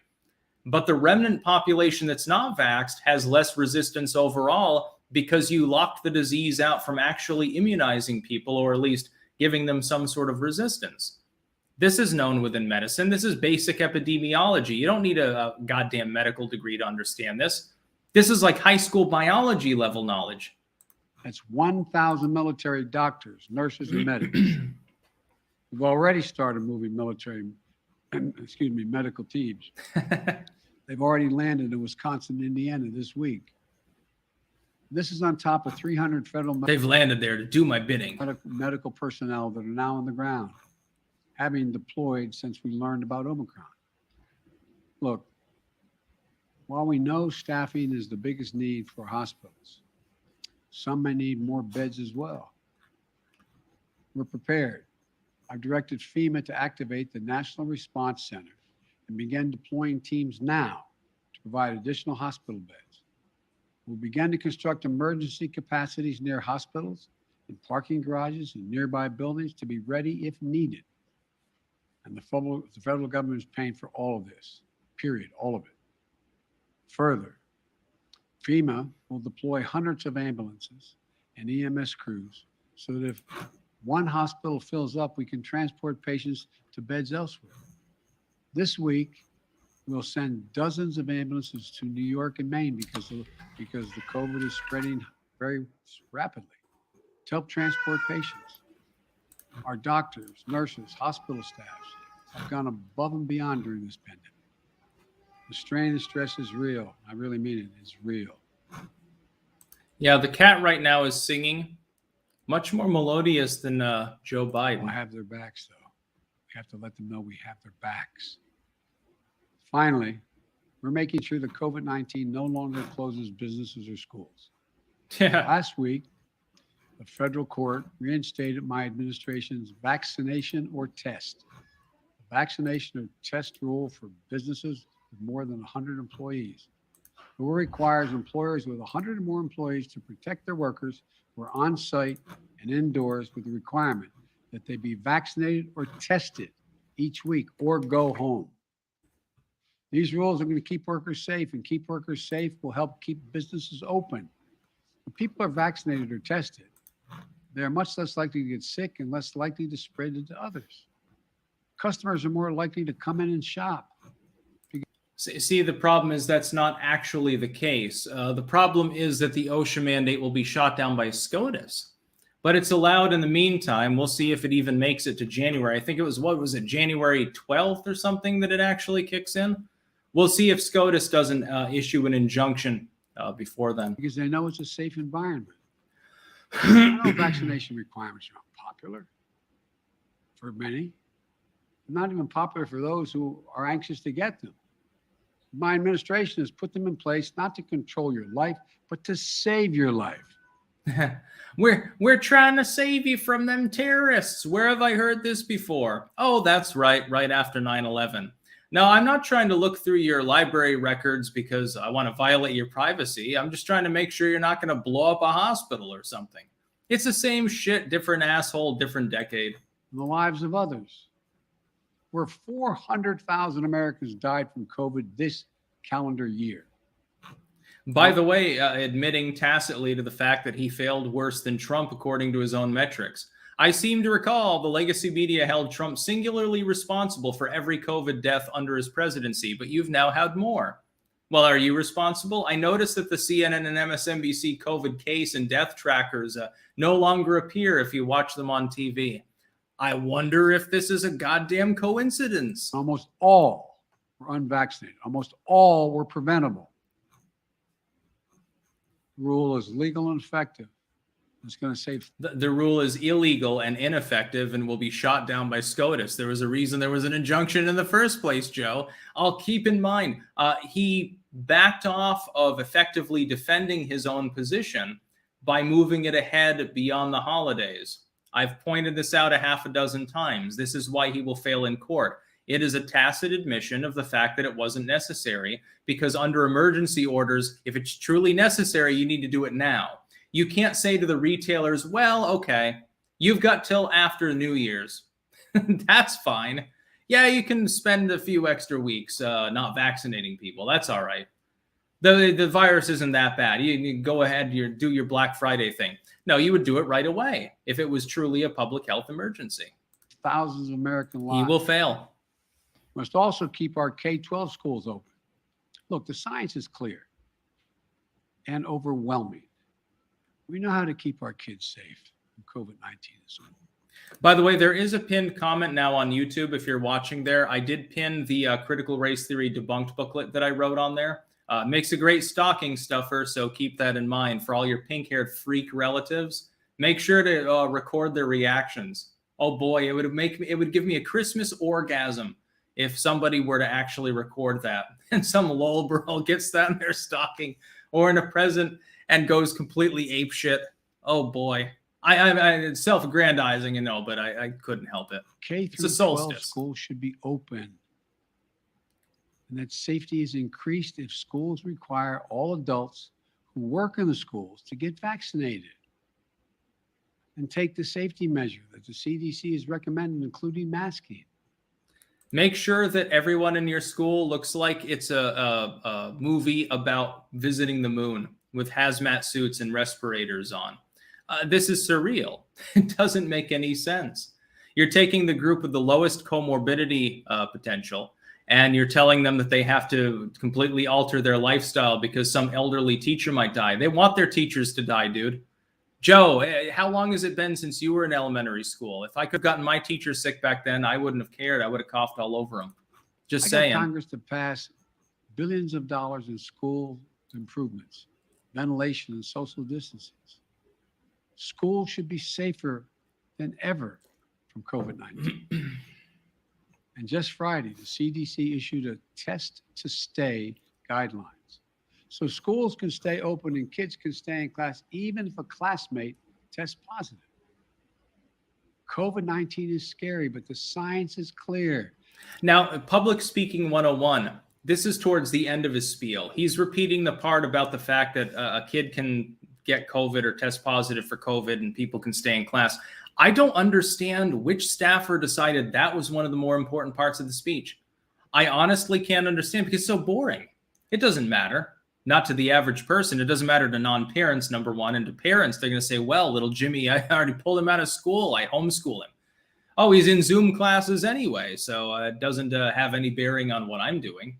But the remnant population that's not vaxxed has less resistance overall because you locked the disease out from actually immunizing people, or at least giving them some sort of resistance. This is known within medicine. This is basic epidemiology. You don't need a goddamn medical degree to understand this. This is like high school biology level knowledge. That's 1,000 military doctors, nurses, and medics. We've already started moving medical teams. They've already landed in Wisconsin and Indiana this week. This is on top of 300 federal They've landed there to do my bidding. Medical personnel that are now on the ground, having deployed since we learned about Omicron. Look, while we know staffing is the biggest need for hospitals, some may need more beds as well. We're prepared. I've directed FEMA to activate the National Response Center and begin deploying teams now to provide additional hospital beds. We'll begin to construct emergency capacities near hospitals and parking garages and nearby buildings to be ready if needed. And the federal government is paying for all of this, period, all of it. Further, FEMA will deploy hundreds of ambulances and EMS crews so that if one hospital fills up, we can transport patients to beds elsewhere. This week, we'll send dozens of ambulances to New York and Maine because the COVID is spreading very rapidly to help transport patients. Our doctors, nurses, hospital staffs have gone above and beyond during this pandemic. The strain and stress is real. I really mean it. It's real. Yeah, the cat right now is singing much more melodious than Joe Biden. We'll have their backs, though. We have to let them know we have their backs. Finally, we're making sure that COVID-19 no longer closes businesses or schools. Yeah. Last week, the federal court reinstated my administration's vaccination or test. The vaccination or test rule for businesses with more than 100 employees. The rule requires employers with 100 or more employees to protect their workers who are on site and indoors with the requirement that they be vaccinated or tested each week or go home. These rules are going to keep workers safe, and keep workers safe will help keep businesses open. When people are vaccinated or tested, they're much less likely to get sick and less likely to spread it to others. Customers are more likely to come in and shop. See, the problem is that's not actually the case. The problem is that the OSHA mandate will be shot down by SCOTUS. But it's allowed in the meantime. We'll see if it even makes it to January. I think it was, what was it, January 12th or something that it actually kicks in? We'll see if SCOTUS doesn't issue an injunction before then. Because they know it's a safe environment. I know vaccination requirements are unpopular for many. They're not even popular for those who are anxious to get them. My administration has put them in place not to control your life, but to save your life. We're trying to save you from them terrorists. Where have I heard this before? Oh, that's right after 9/11. No, I'm not trying to look through your library records because I want to violate your privacy. I'm just trying to make sure you're not going to blow up a hospital or something. It's the same shit, different asshole, different decade. And the lives of others. Where 400,000 Americans died from COVID this calendar year. By the way, admitting tacitly to the fact that he failed worse than Trump according to his own metrics. I seem to recall the legacy media held Trump singularly responsible for every COVID death under his presidency, but you've now had more. Well, are you responsible? I noticed that the CNN and MSNBC COVID case and death trackers no longer appear if you watch them on TV. I wonder if this is a goddamn coincidence. Almost all were unvaccinated. Almost all were preventable. The rule is legal and effective. It's going to save. The rule is illegal and ineffective and will be shot down by SCOTUS. There was a reason there was an injunction in the first place, Joe. I'll keep in mind, he backed off of effectively defending his own position by moving it ahead beyond the holidays. I've pointed this out a half a dozen times. This is why he will fail in court. It is a tacit admission of the fact that it wasn't necessary, because under emergency orders, if it's truly necessary, you need to do it now. You can't say to the retailers, well, okay, you've got till after New Year's. That's fine. Yeah, you can spend a few extra weeks not vaccinating people. That's all right. The virus isn't that bad. You go ahead, do your Black Friday thing. No, you would do it right away if it was truly a public health emergency. Thousands of American lives. He will fail. Must also keep our K-12 schools open. Look, the science is clear and overwhelming. We know how to keep our kids safe from COVID-19 in school. By the way, there is a pinned comment now on YouTube if you're watching there. I did pin the Critical Race Theory Debunked booklet that I wrote on there. Makes a great stocking stuffer, so keep that in mind. For all your pink-haired freak relatives, make sure to record their reactions. Oh boy, it would give me a Christmas orgasm if somebody were to actually record that. And some lol bro gets that in their stocking or in a present and goes completely apeshit. Oh boy. It's self-aggrandizing, but I couldn't help it. K through 12 schools should be open. And that safety is increased if schools require all adults who work in the schools to get vaccinated and take the safety measure that the CDC is recommending, including masking. Make sure that everyone in your school looks like it's a movie about visiting the moon with hazmat suits and respirators on. This is surreal. It doesn't make any sense. You're taking the group with the lowest comorbidity potential, and you're telling them that they have to completely alter their lifestyle because some elderly teacher might die. They want their teachers to die, dude. Joe, how long has it been since you were in elementary school? If I could have gotten my teacher sick back then, I wouldn't have cared. I would have coughed all over him. Just saying. I got Congress to pass billions of dollars in school improvements, ventilation and social distancing. Schools should be safer than ever from COVID-19. And just Friday, the CDC issued a test to stay guidelines. So schools can stay open and kids can stay in class even if a classmate tests positive. COVID-19 is scary, but the science is clear. Now, public speaking 101, this is towards the end of his spiel. He's repeating the part about the fact that a kid can get COVID or test positive for COVID and people can stay in class. I don't understand which staffer decided that was one of the more important parts of the speech. I honestly can't understand because it's so boring. It doesn't matter. Not to the average person. It doesn't matter to non-parents, number one. And to parents, they're going to say, well, little Jimmy, I already pulled him out of school. I homeschool him. Oh, he's in Zoom classes anyway, so it doesn't have any bearing on what I'm doing.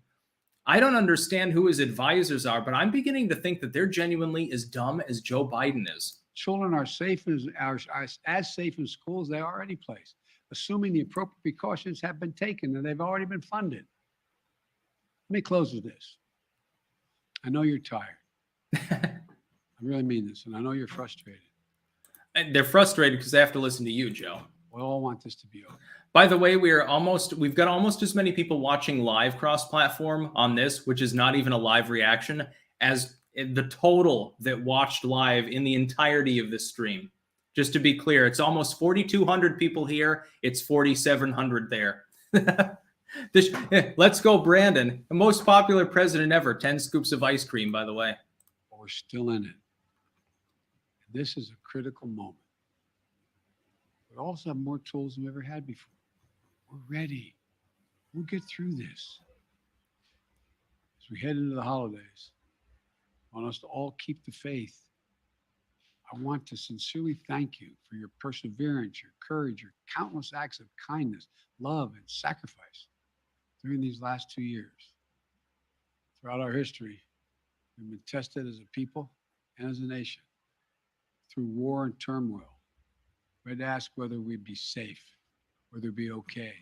I don't understand who his advisors are, but I'm beginning to think that they're genuinely as dumb as Joe Biden is. Children are safe as safe in schools they already place, assuming the appropriate precautions have been taken and they've already been funded. Let me close with this. I know you're tired. I really mean this, and I know you're frustrated. And they're frustrated because they have to listen to you, Joe. We all want this to be over. By the way, we've got almost as many people watching live cross-platform on this, which is not even a live reaction, as the total that watched live in the entirety of this stream. Just to be clear, it's almost 4,200 people here. It's 4,700 there. Let's go, Brandon. The most popular president ever. 10 scoops of ice cream, by the way. But we're still in it. This is a critical moment. We also have more tools than we ever had before. We're ready. We'll get through this. As we head into the holidays, I want us to all keep the faith. I want to sincerely thank you for your perseverance, your courage, your countless acts of kindness, love, and sacrifice during these last 2 years. Throughout our history, we've been tested as a people and as a nation through war and turmoil. We had to ask whether we'd be safe, whether we'd be okay,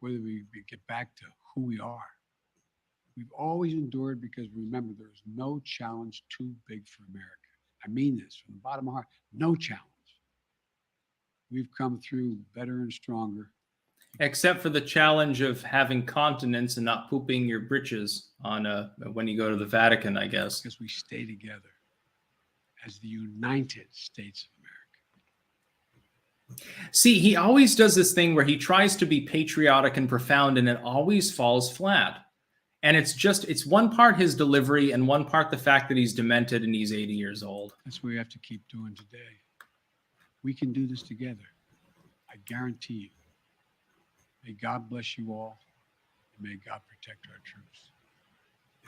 whether we'd get back to who we are. We've always endured because remember, there's no challenge too big for America. I mean this from the bottom of my heart, no challenge. We've come through better and stronger. Except for the challenge of having continence and not pooping your britches on when you go to the Vatican, I guess. Because we stay together as the United States of America. See, he always does this thing where he tries to be patriotic and profound, and it always falls flat. And it's one part his delivery and one part the fact that he's demented and he's 80 years old. That's what we have to keep doing today. We can do this together. I guarantee you. May God bless you all, and may God protect our troops.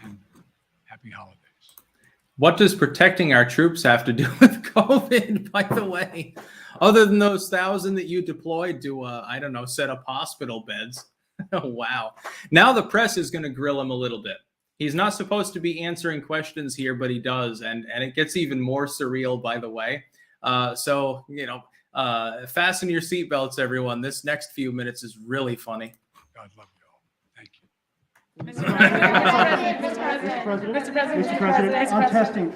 And happy holidays. What does protecting our troops have to do with COVID, by the way? Other than those 1,000 that you deployed to, I don't know, set up hospital beds. Oh, wow. Now the press is going to grill him a little bit. He's not supposed to be answering questions here, but he does. And it gets even more surreal, by the way. So, fasten your seatbelts, everyone. This next few minutes is really funny. God love you all. Thank you. Mr. President,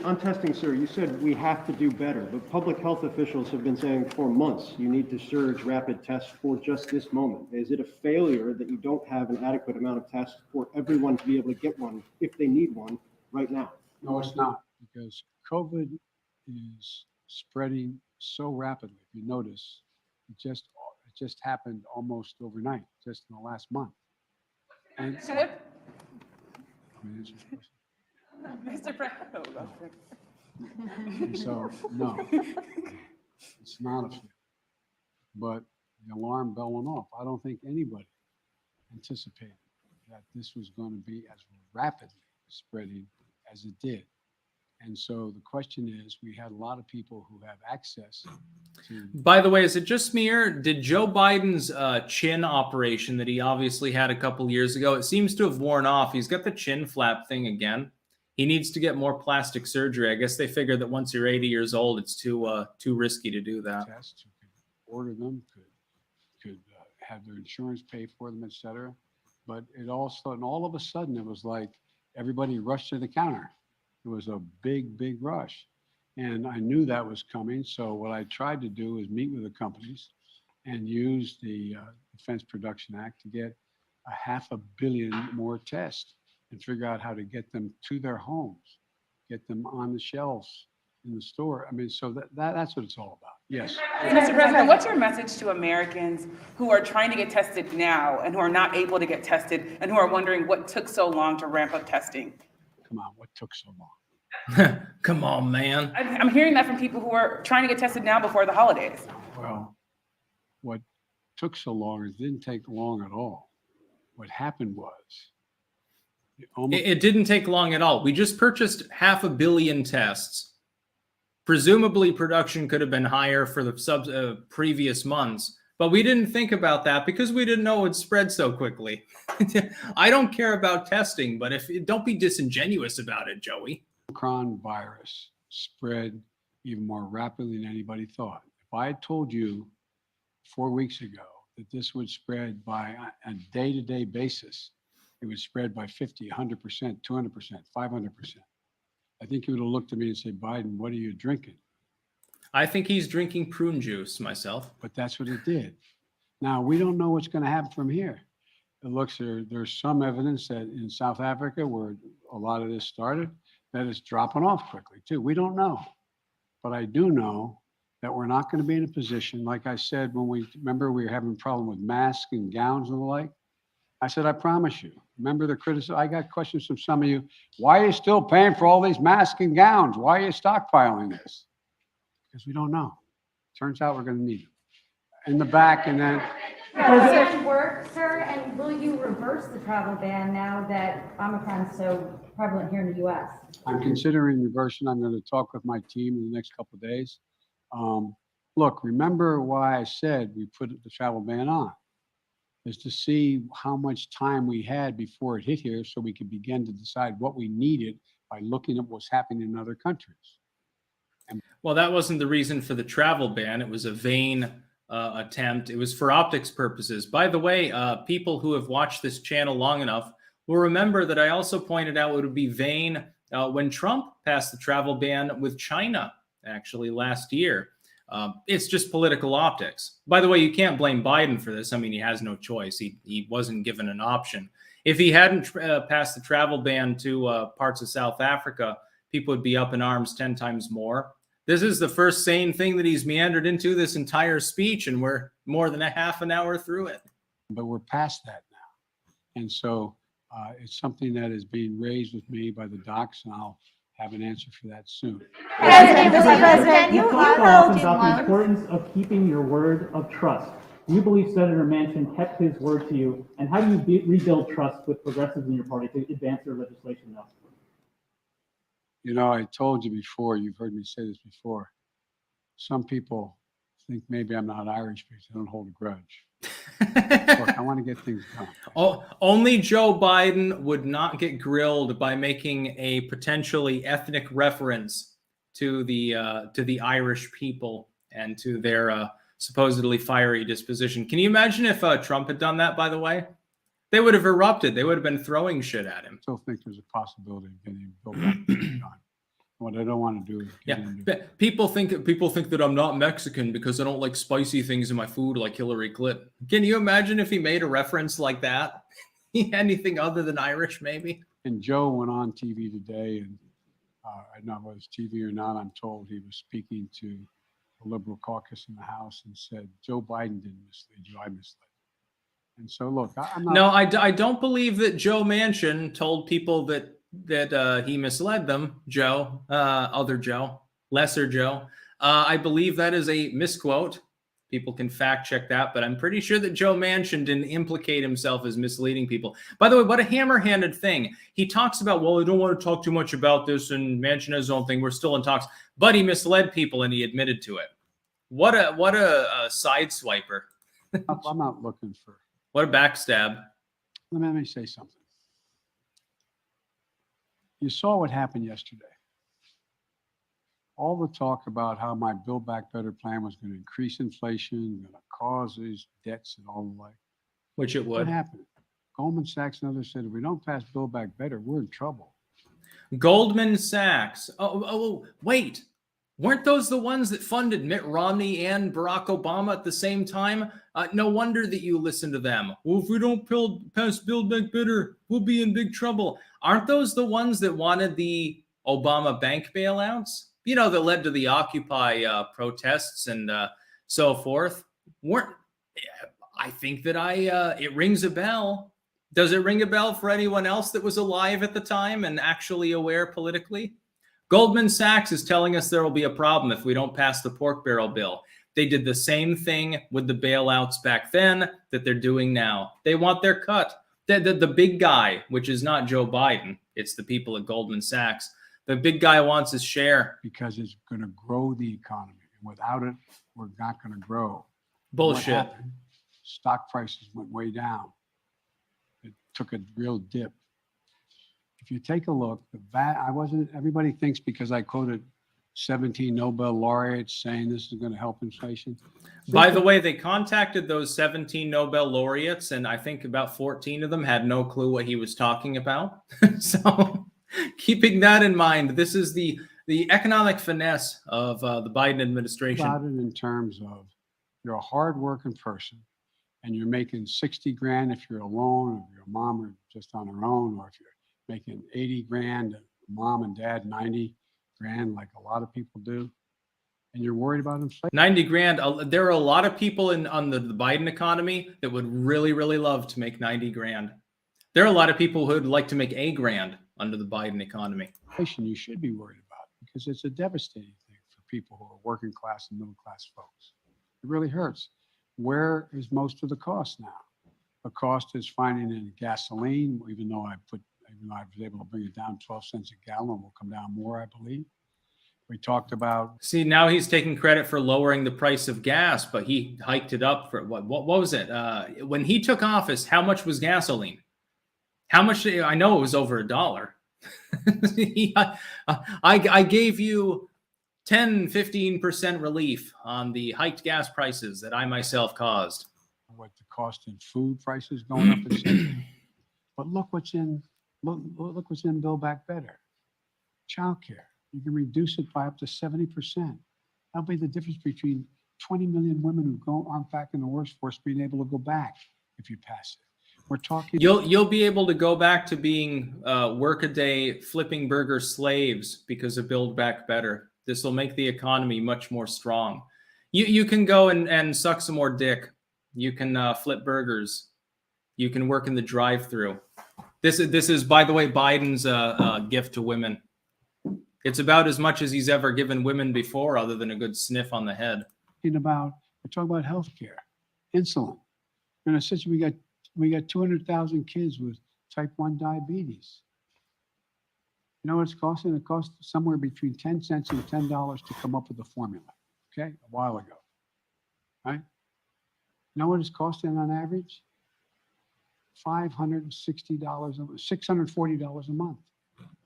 on testing, sir, you said we have to do better, but public health officials have been saying for months you need to surge rapid tests for just this moment. Is it a failure that you don't have an adequate amount of tests for everyone to be able to get one if they need one right now? No, it's not, because COVID is spreading so rapidly. If you notice, it just happened almost overnight, just in the last month. And SHIB? Mr. President. And so, no, it's not a fear. But the alarm bell went off. I don't think anybody anticipated that this was going to be as rapidly spreading as it did. And so the question is, we had a lot of people who have access to. By the way, is it just me or did Joe Biden's chin operation that he obviously had a couple years ago, it seems to have worn off. He's got the chin flap thing again. He needs to get more plastic surgery. I guess they figure that once you're 80 years old, it's too risky to do that. Tests, who could order them, could have their insurance pay for them, et cetera. But all of a sudden, it was like everybody rushed to the counter. It was a big, big rush. And I knew that was coming. So what I tried to do is meet with the companies and use the Defense Production Act to get 500 million more tests and figure out how to get them to their homes, get them on the shelves in the store. I mean, so that's what it's all about. Yes. Mr. President, what's your message to Americans who are trying to get tested now and who are not able to get tested and who are wondering what took so long to ramp up testing? Come on, what took so long? Come on, man. I'm hearing that from people who are trying to get tested now before the holidays. Well, what took so long is it didn't take long at all. What happened was it didn't take long at all. We just purchased 500 million tests. Presumably, production could have been higher for the previous months, but we didn't think about that because we didn't know it would spread so quickly. I don't care about testing, but don't be disingenuous about it, Joey. Omicron virus spread even more rapidly than anybody thought. If I had told you 4 weeks ago that this would spread by a day-to-day basis, it would spread by 50, 100%, 200%, 500%. I think you would have looked at me and said, Biden, what are you drinking? I think he's drinking prune juice myself. But that's what it did. Now, we don't know what's going to happen from here. It looks there's some evidence that in South Africa, where a lot of this started, that it's dropping off quickly too. We don't know. But I do know that we're not going to be in a position, like I said, when we were having a problem with masks and gowns and the like. I said, I promise you. Remember the criticism? I got questions from some of you. Why are you still paying for all these masks and gowns? Why are you stockpiling this? Because we don't know. Turns out we're going to need them. In the back, and then. Does it work, sir? And will you reverse the travel ban now that Omicron is so prevalent here in the U.S.? I'm considering reversing. I'm going to talk with my team in the next couple of days. Look, remember why I said we put the travel ban on, is to see how much time we had before it hit here so we could begin to decide what we needed by looking at what's happening in other countries. Well, that wasn't the reason for the travel ban. It was a vain attempt. It was for optics purposes. By the way, people who have watched this channel long enough will remember that I also pointed out it would be vain when Trump passed the travel ban with China, actually last year. It's just political optics. By the way, you can't blame Biden for this. I mean, he has no choice. He wasn't given an option. If he hadn't passed the travel ban to parts of South Africa, people would be up in arms 10 times more. This is the first sane thing that he's meandered into this entire speech, and we're more than a half an hour through it. But we're past that now. And so it's something that is being raised with me by the docs, and I'll have an answer for that soon. Mr. President, You talk often about the importance of keeping your word of trust. Do you believe Senator Manchin kept his word to you? And how do you rebuild trust with progressives in your party to advance their legislation now? You know, I told you before, you've heard me say this before, some people think maybe I'm not Irish because I don't hold a grudge. Look, I want to get things done. Only Joe Biden would not get grilled by making a potentially ethnic reference to the Irish people and to their supposedly fiery disposition. Can you imagine if Trump had done that, by the way? They would have erupted. They would have been throwing shit at him. I still think there's a possibility of getting Bill Clinton done. What I don't want to do is get into people think that I'm not Mexican because I don't like spicy things in my food like Hillary Clinton. Can you imagine if he made a reference like that? Anything other than Irish, maybe? And Joe went on TV today, and I don't know whether it's TV or not. I'm told he was speaking to the Liberal caucus in the House and said, Joe Biden didn't mislead you, I misled. And so, look, I'm not. No, I don't believe that Joe Manchin told people that that he misled them, Joe, other Joe, lesser Joe. I believe that is a misquote. People can fact check that, but I'm pretty sure that Joe Manchin didn't implicate himself as misleading people. By the way, what a hammer-handed thing. He talks about, well, I don't want to talk too much about this, and Manchin has his own thing. We're still in talks. But he misled people, and he admitted to it. What a side swiper. I'm not looking for. What a backstab. Let me say something. You saw what happened yesterday. All the talk about how my Build Back Better plan was going to increase inflation, going to cause these debts and all the like. Which it What would. happened? Goldman Sachs and others said, if we don't pass Build Back Better, we're in trouble. Goldman Sachs. Oh, wait. Weren't those the ones that funded Mitt Romney and Barack Obama at the same time? No wonder that you listen to them. Well, if we don't pass Build Back Better, we'll be in big trouble. Aren't those the ones that wanted the Obama bank bailouts? You know, that led to the Occupy protests and so forth. I think that it rings a bell. Does it ring a bell for anyone else that was alive at the time and actually aware politically? Goldman Sachs is telling us there will be a problem if we don't pass the pork barrel bill. They did the same thing with the bailouts back then that they're doing now. They want their cut. The big guy, which is not Joe Biden, it's the people at Goldman Sachs. The big guy wants his share. Because it's going to grow the economy. And without it, we're not going to grow. Bullshit. What happened? Stock prices went way down. It took a real dip. If you take a look, everybody thinks because I quoted 17 Nobel laureates saying this is going to help inflation. By the way, they contacted those 17 Nobel laureates, and I think about 14 of them had no clue what he was talking about. So keeping that in mind, this is the economic finesse of the Biden administration. About it in terms of you're a hardworking person and you're making 60 grand if you're alone, or your mom are just on her own, or if you're making 80 grand, mom and dad 90 grand, like a lot of people do, and you're worried about inflation. 90 grand. There are a lot of people on the Biden economy that would really, really love to make 90 grand. There are a lot of people who would like to make a grand under the Biden economy. Inflation you should be worried about because it's a devastating thing for people who are working class and middle class folks. It really hurts. Where is most of the cost now? The cost is finding in gasoline, even though I was able to bring it down 12 cents a gallon, will come down more, I believe. We talked about. See, now he's taking credit for lowering the price of gas, but he hiked it up for what was it? When he took office, how much was gasoline? How much? I know it was over $1. I gave you 10, 15% relief on the hiked gas prices that I myself caused. What the cost in food prices going up, etc. But look what's in Build Back Better. Childcare. You can reduce it by up to 70%. That'll be the difference between 20 million women who aren't back in the workforce being able to go back if you pass it. We're talking. You'll be able to go back to being workaday flipping burger slaves because of Build Back Better. This will make the economy much more strong. You can go and suck some more dick. You can flip burgers. You can work in the drive-through. This is, by the way, Biden's gift to women. It's about as much as he's ever given women before, other than a good sniff on the head. We're talking about healthcare, insulin. In a situation, we got 200,000 kids with type 1 diabetes. You know what it's costing? It cost somewhere between 10 cents and $10 to come up with the formula. Okay, a while ago, right? You know what it's costing on average? $560, $640 a month.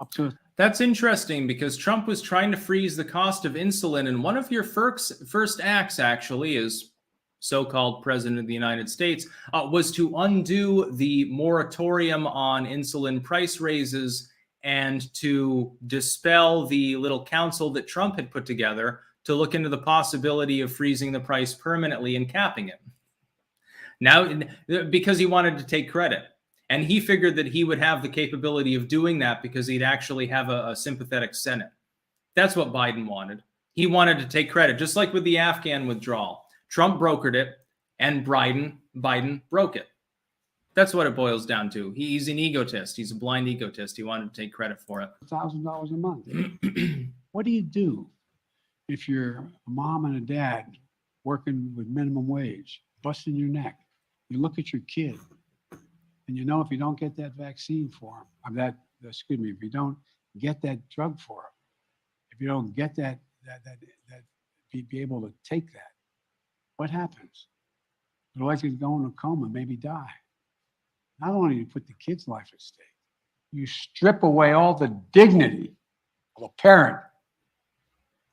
Up to. That's interesting because Trump was trying to freeze the cost of insulin, and one of your first acts, actually, as so-called president of the United States, was to undo the moratorium on insulin price raises and to dispel the little council that Trump had put together to look into the possibility of freezing the price permanently and capping it. Now, because he wanted to take credit. And he figured that he would have the capability of doing that because he'd actually have a sympathetic Senate. That's what Biden wanted. He wanted to take credit, just like with the Afghan withdrawal. Trump brokered it, and Biden broke it. That's what it boils down to. He's an egotist. He's a blind egotist. He wanted to take credit for it. $1,000 a month. What do you do if you're a mom and a dad working with minimum wage, busting your neck? You look at your kid, and you know if you don't get that vaccine for him, if you don't get that drug for him, if you don't get be able to take that, what happens? They're likely to go in a coma, maybe die. Not only do you put the kid's life at stake, you strip away all the dignity of a parent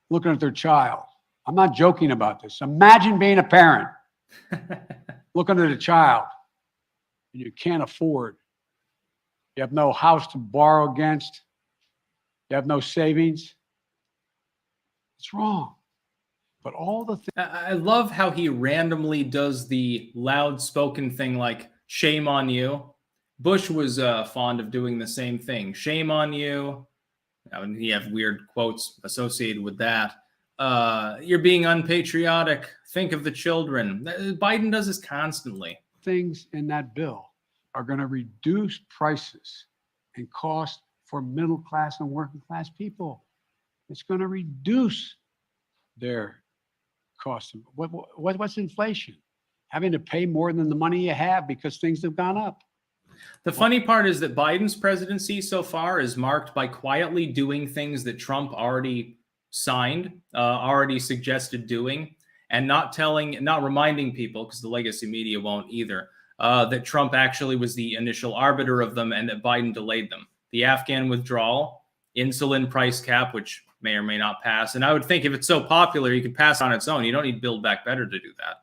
looking at their child. I'm not joking about this. Imagine being a parent looking at a child and you can't afford. You have no house to borrow against. You have no savings. It's wrong. But all the things. I love how he randomly does the loud spoken thing like, shame on you. Bush was fond of doing the same thing. Shame on you. I mean, he have weird quotes associated with that. You're being unpatriotic. Think of the children. Biden does this constantly. Things in that bill are going to reduce prices and cost for middle class and working class people. It's going to reduce their cost. What's inflation? Having to pay more than the money you have because things have gone up. The funny part is that Biden's presidency so far is marked by quietly doing things that Trump already signed, already suggested doing, and not reminding people, because the legacy media won't either, that Trump actually was the initial arbiter of them and that Biden delayed them. The Afghan withdrawal, insulin price cap, which may or may not pass. And I would think if it's so popular, you could pass on its own. You don't need Build Back Better to do that.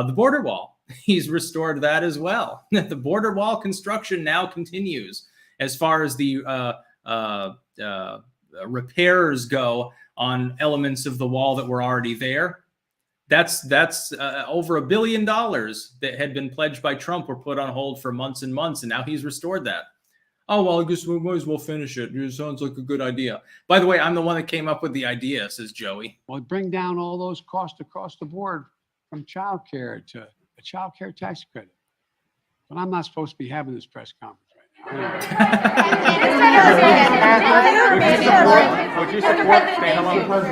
The border wall, he's restored that as well. The border wall construction now continues as far as the repairs go on elements of the wall that were already there. That's over $1 billion that had been pledged by Trump were put on hold for months and months, and now he's restored that. Oh, well, I guess we might as well finish it. It sounds like a good idea. By the way, I'm the one that came up with the idea, says Joey. Well, bring down all those costs across the board, from child care to a child care tax credit. But I'm not supposed to be having this press conference right now.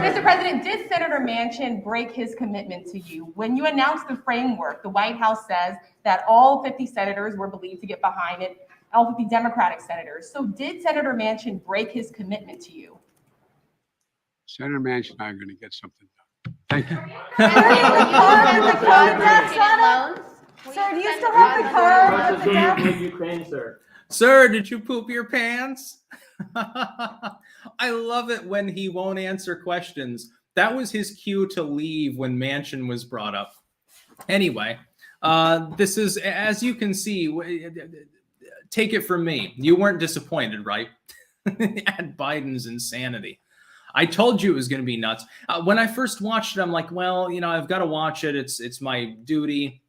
Mr. President, did Senator Manchin break his commitment to you? When you announced the framework, the White House says that all 50 senators were believed to get behind it, all 50 Democratic senators. So did Senator Manchin break his commitment to you? Senator Manchin and I are going to get something done. Thank you. Sir, do you still have the card? Ukraine, sir. Sir, did you poop your pants? I love it when he won't answer questions. That was his cue to leave when Manchin was brought up. Anyway, this is, as you can see, take it from me. You weren't disappointed, right? At Biden's insanity. I told you it was going to be nuts. When I first watched it, I'm like, well, I've got to watch it. It's my duty.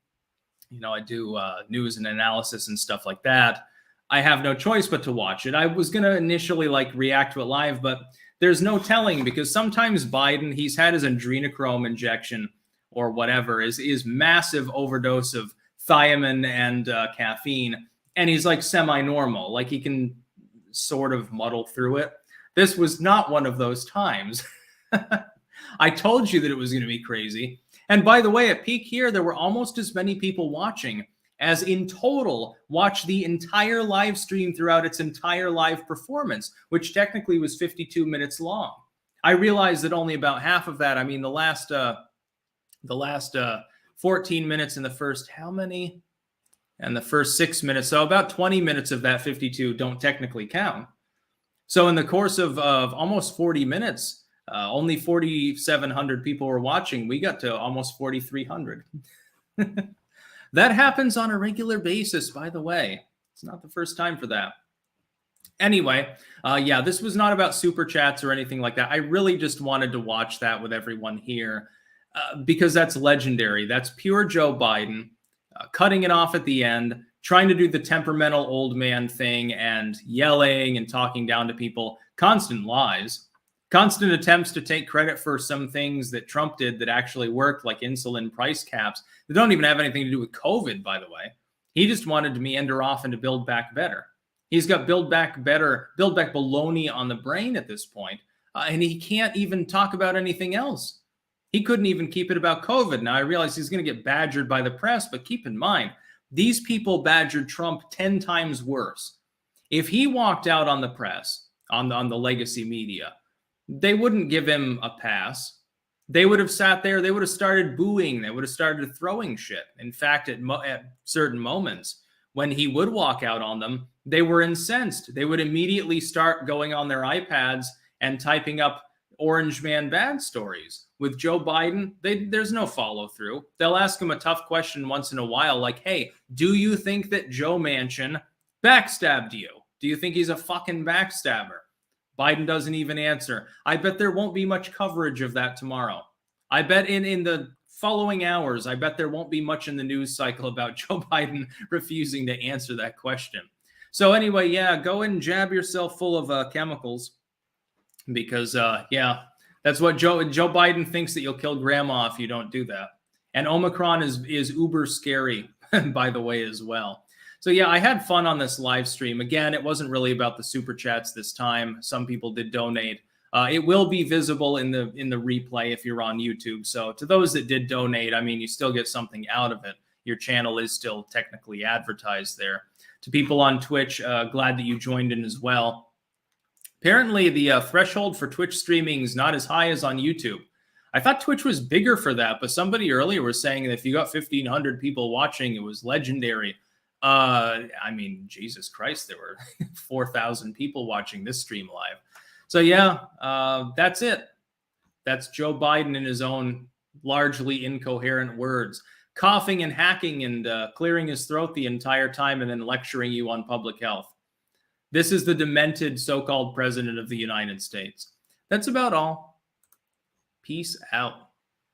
I do news and analysis and stuff like that. I have no choice but to watch it. I was going to initially react to it live, but there's no telling because sometimes Biden, he's had his adrenochrome injection or whatever, is massive overdose of thiamine and caffeine. And he's semi-normal, like he can sort of muddle through it. This was not one of those times. I told you that it was going to be crazy. And by the way, at peak here, there were almost as many people watching as in total watched the entire live stream throughout its entire live performance, which technically was 52 minutes long. I realized that only about half of that, the last 14 minutes in the first, how many? And the first 6 minutes. So about 20 minutes of that 52 don't technically count. So in the course of almost 40 minutes, only 4,700 people were watching. We got to almost 4,300. That happens on a regular basis, by the way. It's not the first time for that. Anyway, this was not about super chats or anything like that. I really just wanted to watch that with everyone here because that's legendary. That's pure Joe Biden cutting it off at the end, trying to do the temperamental old man thing and yelling and talking down to people, constant lies, constant attempts to take credit for some things that Trump did that actually worked, like insulin price caps that don't even have anything to do with COVID, by the way. He just wanted to meander off into Build Back Better. He's got Build Back baloney on the brain at this point, and he can't even talk about anything else. He couldn't even keep it about COVID. Now, I realize he's going to get badgered by the press, but keep in mind, these people badgered Trump 10 times worse. If he walked out on the press, on the legacy media, they wouldn't give him a pass. They would have sat there. They would have started booing. They would have started throwing shit. In fact, at certain moments, when he would walk out on them, they were incensed. They would immediately start going on their iPads and typing up Orange Man bad stories. With Joe Biden, there's no follow through. They'll ask him a tough question once in a while, like, hey, do you think that Joe Manchin backstabbed you? Do you think he's a fucking backstabber? Biden doesn't even answer. I bet there won't be much coverage of that tomorrow. I bet in the following hours, I bet there won't be much in the news cycle about Joe Biden refusing to answer that question. So anyway, yeah, go and jab yourself full of chemicals because, yeah, that's what Joe Biden thinks, that you'll kill grandma if you don't do that. And Omicron is uber scary, by the way, as well. So yeah, I had fun on this live stream. Again, it wasn't really about the super chats this time. Some people did donate. It will be visible in the replay if you're on YouTube. So to those that did donate, I mean, you still get something out of it. Your channel is still technically advertised there. To people on Twitch, glad that you joined in as well. Apparently, the threshold for Twitch streaming is not as high as on YouTube. I thought Twitch was bigger for that, but somebody earlier was saying that if you got 1,500 people watching, it was legendary. I mean, Jesus Christ, there were 4,000 people watching this stream live. So yeah, that's it. That's Joe Biden in his own largely incoherent words, coughing and hacking and clearing his throat the entire time and then lecturing you on public health. This is the demented so-called president of the United States. That's about all. Peace out.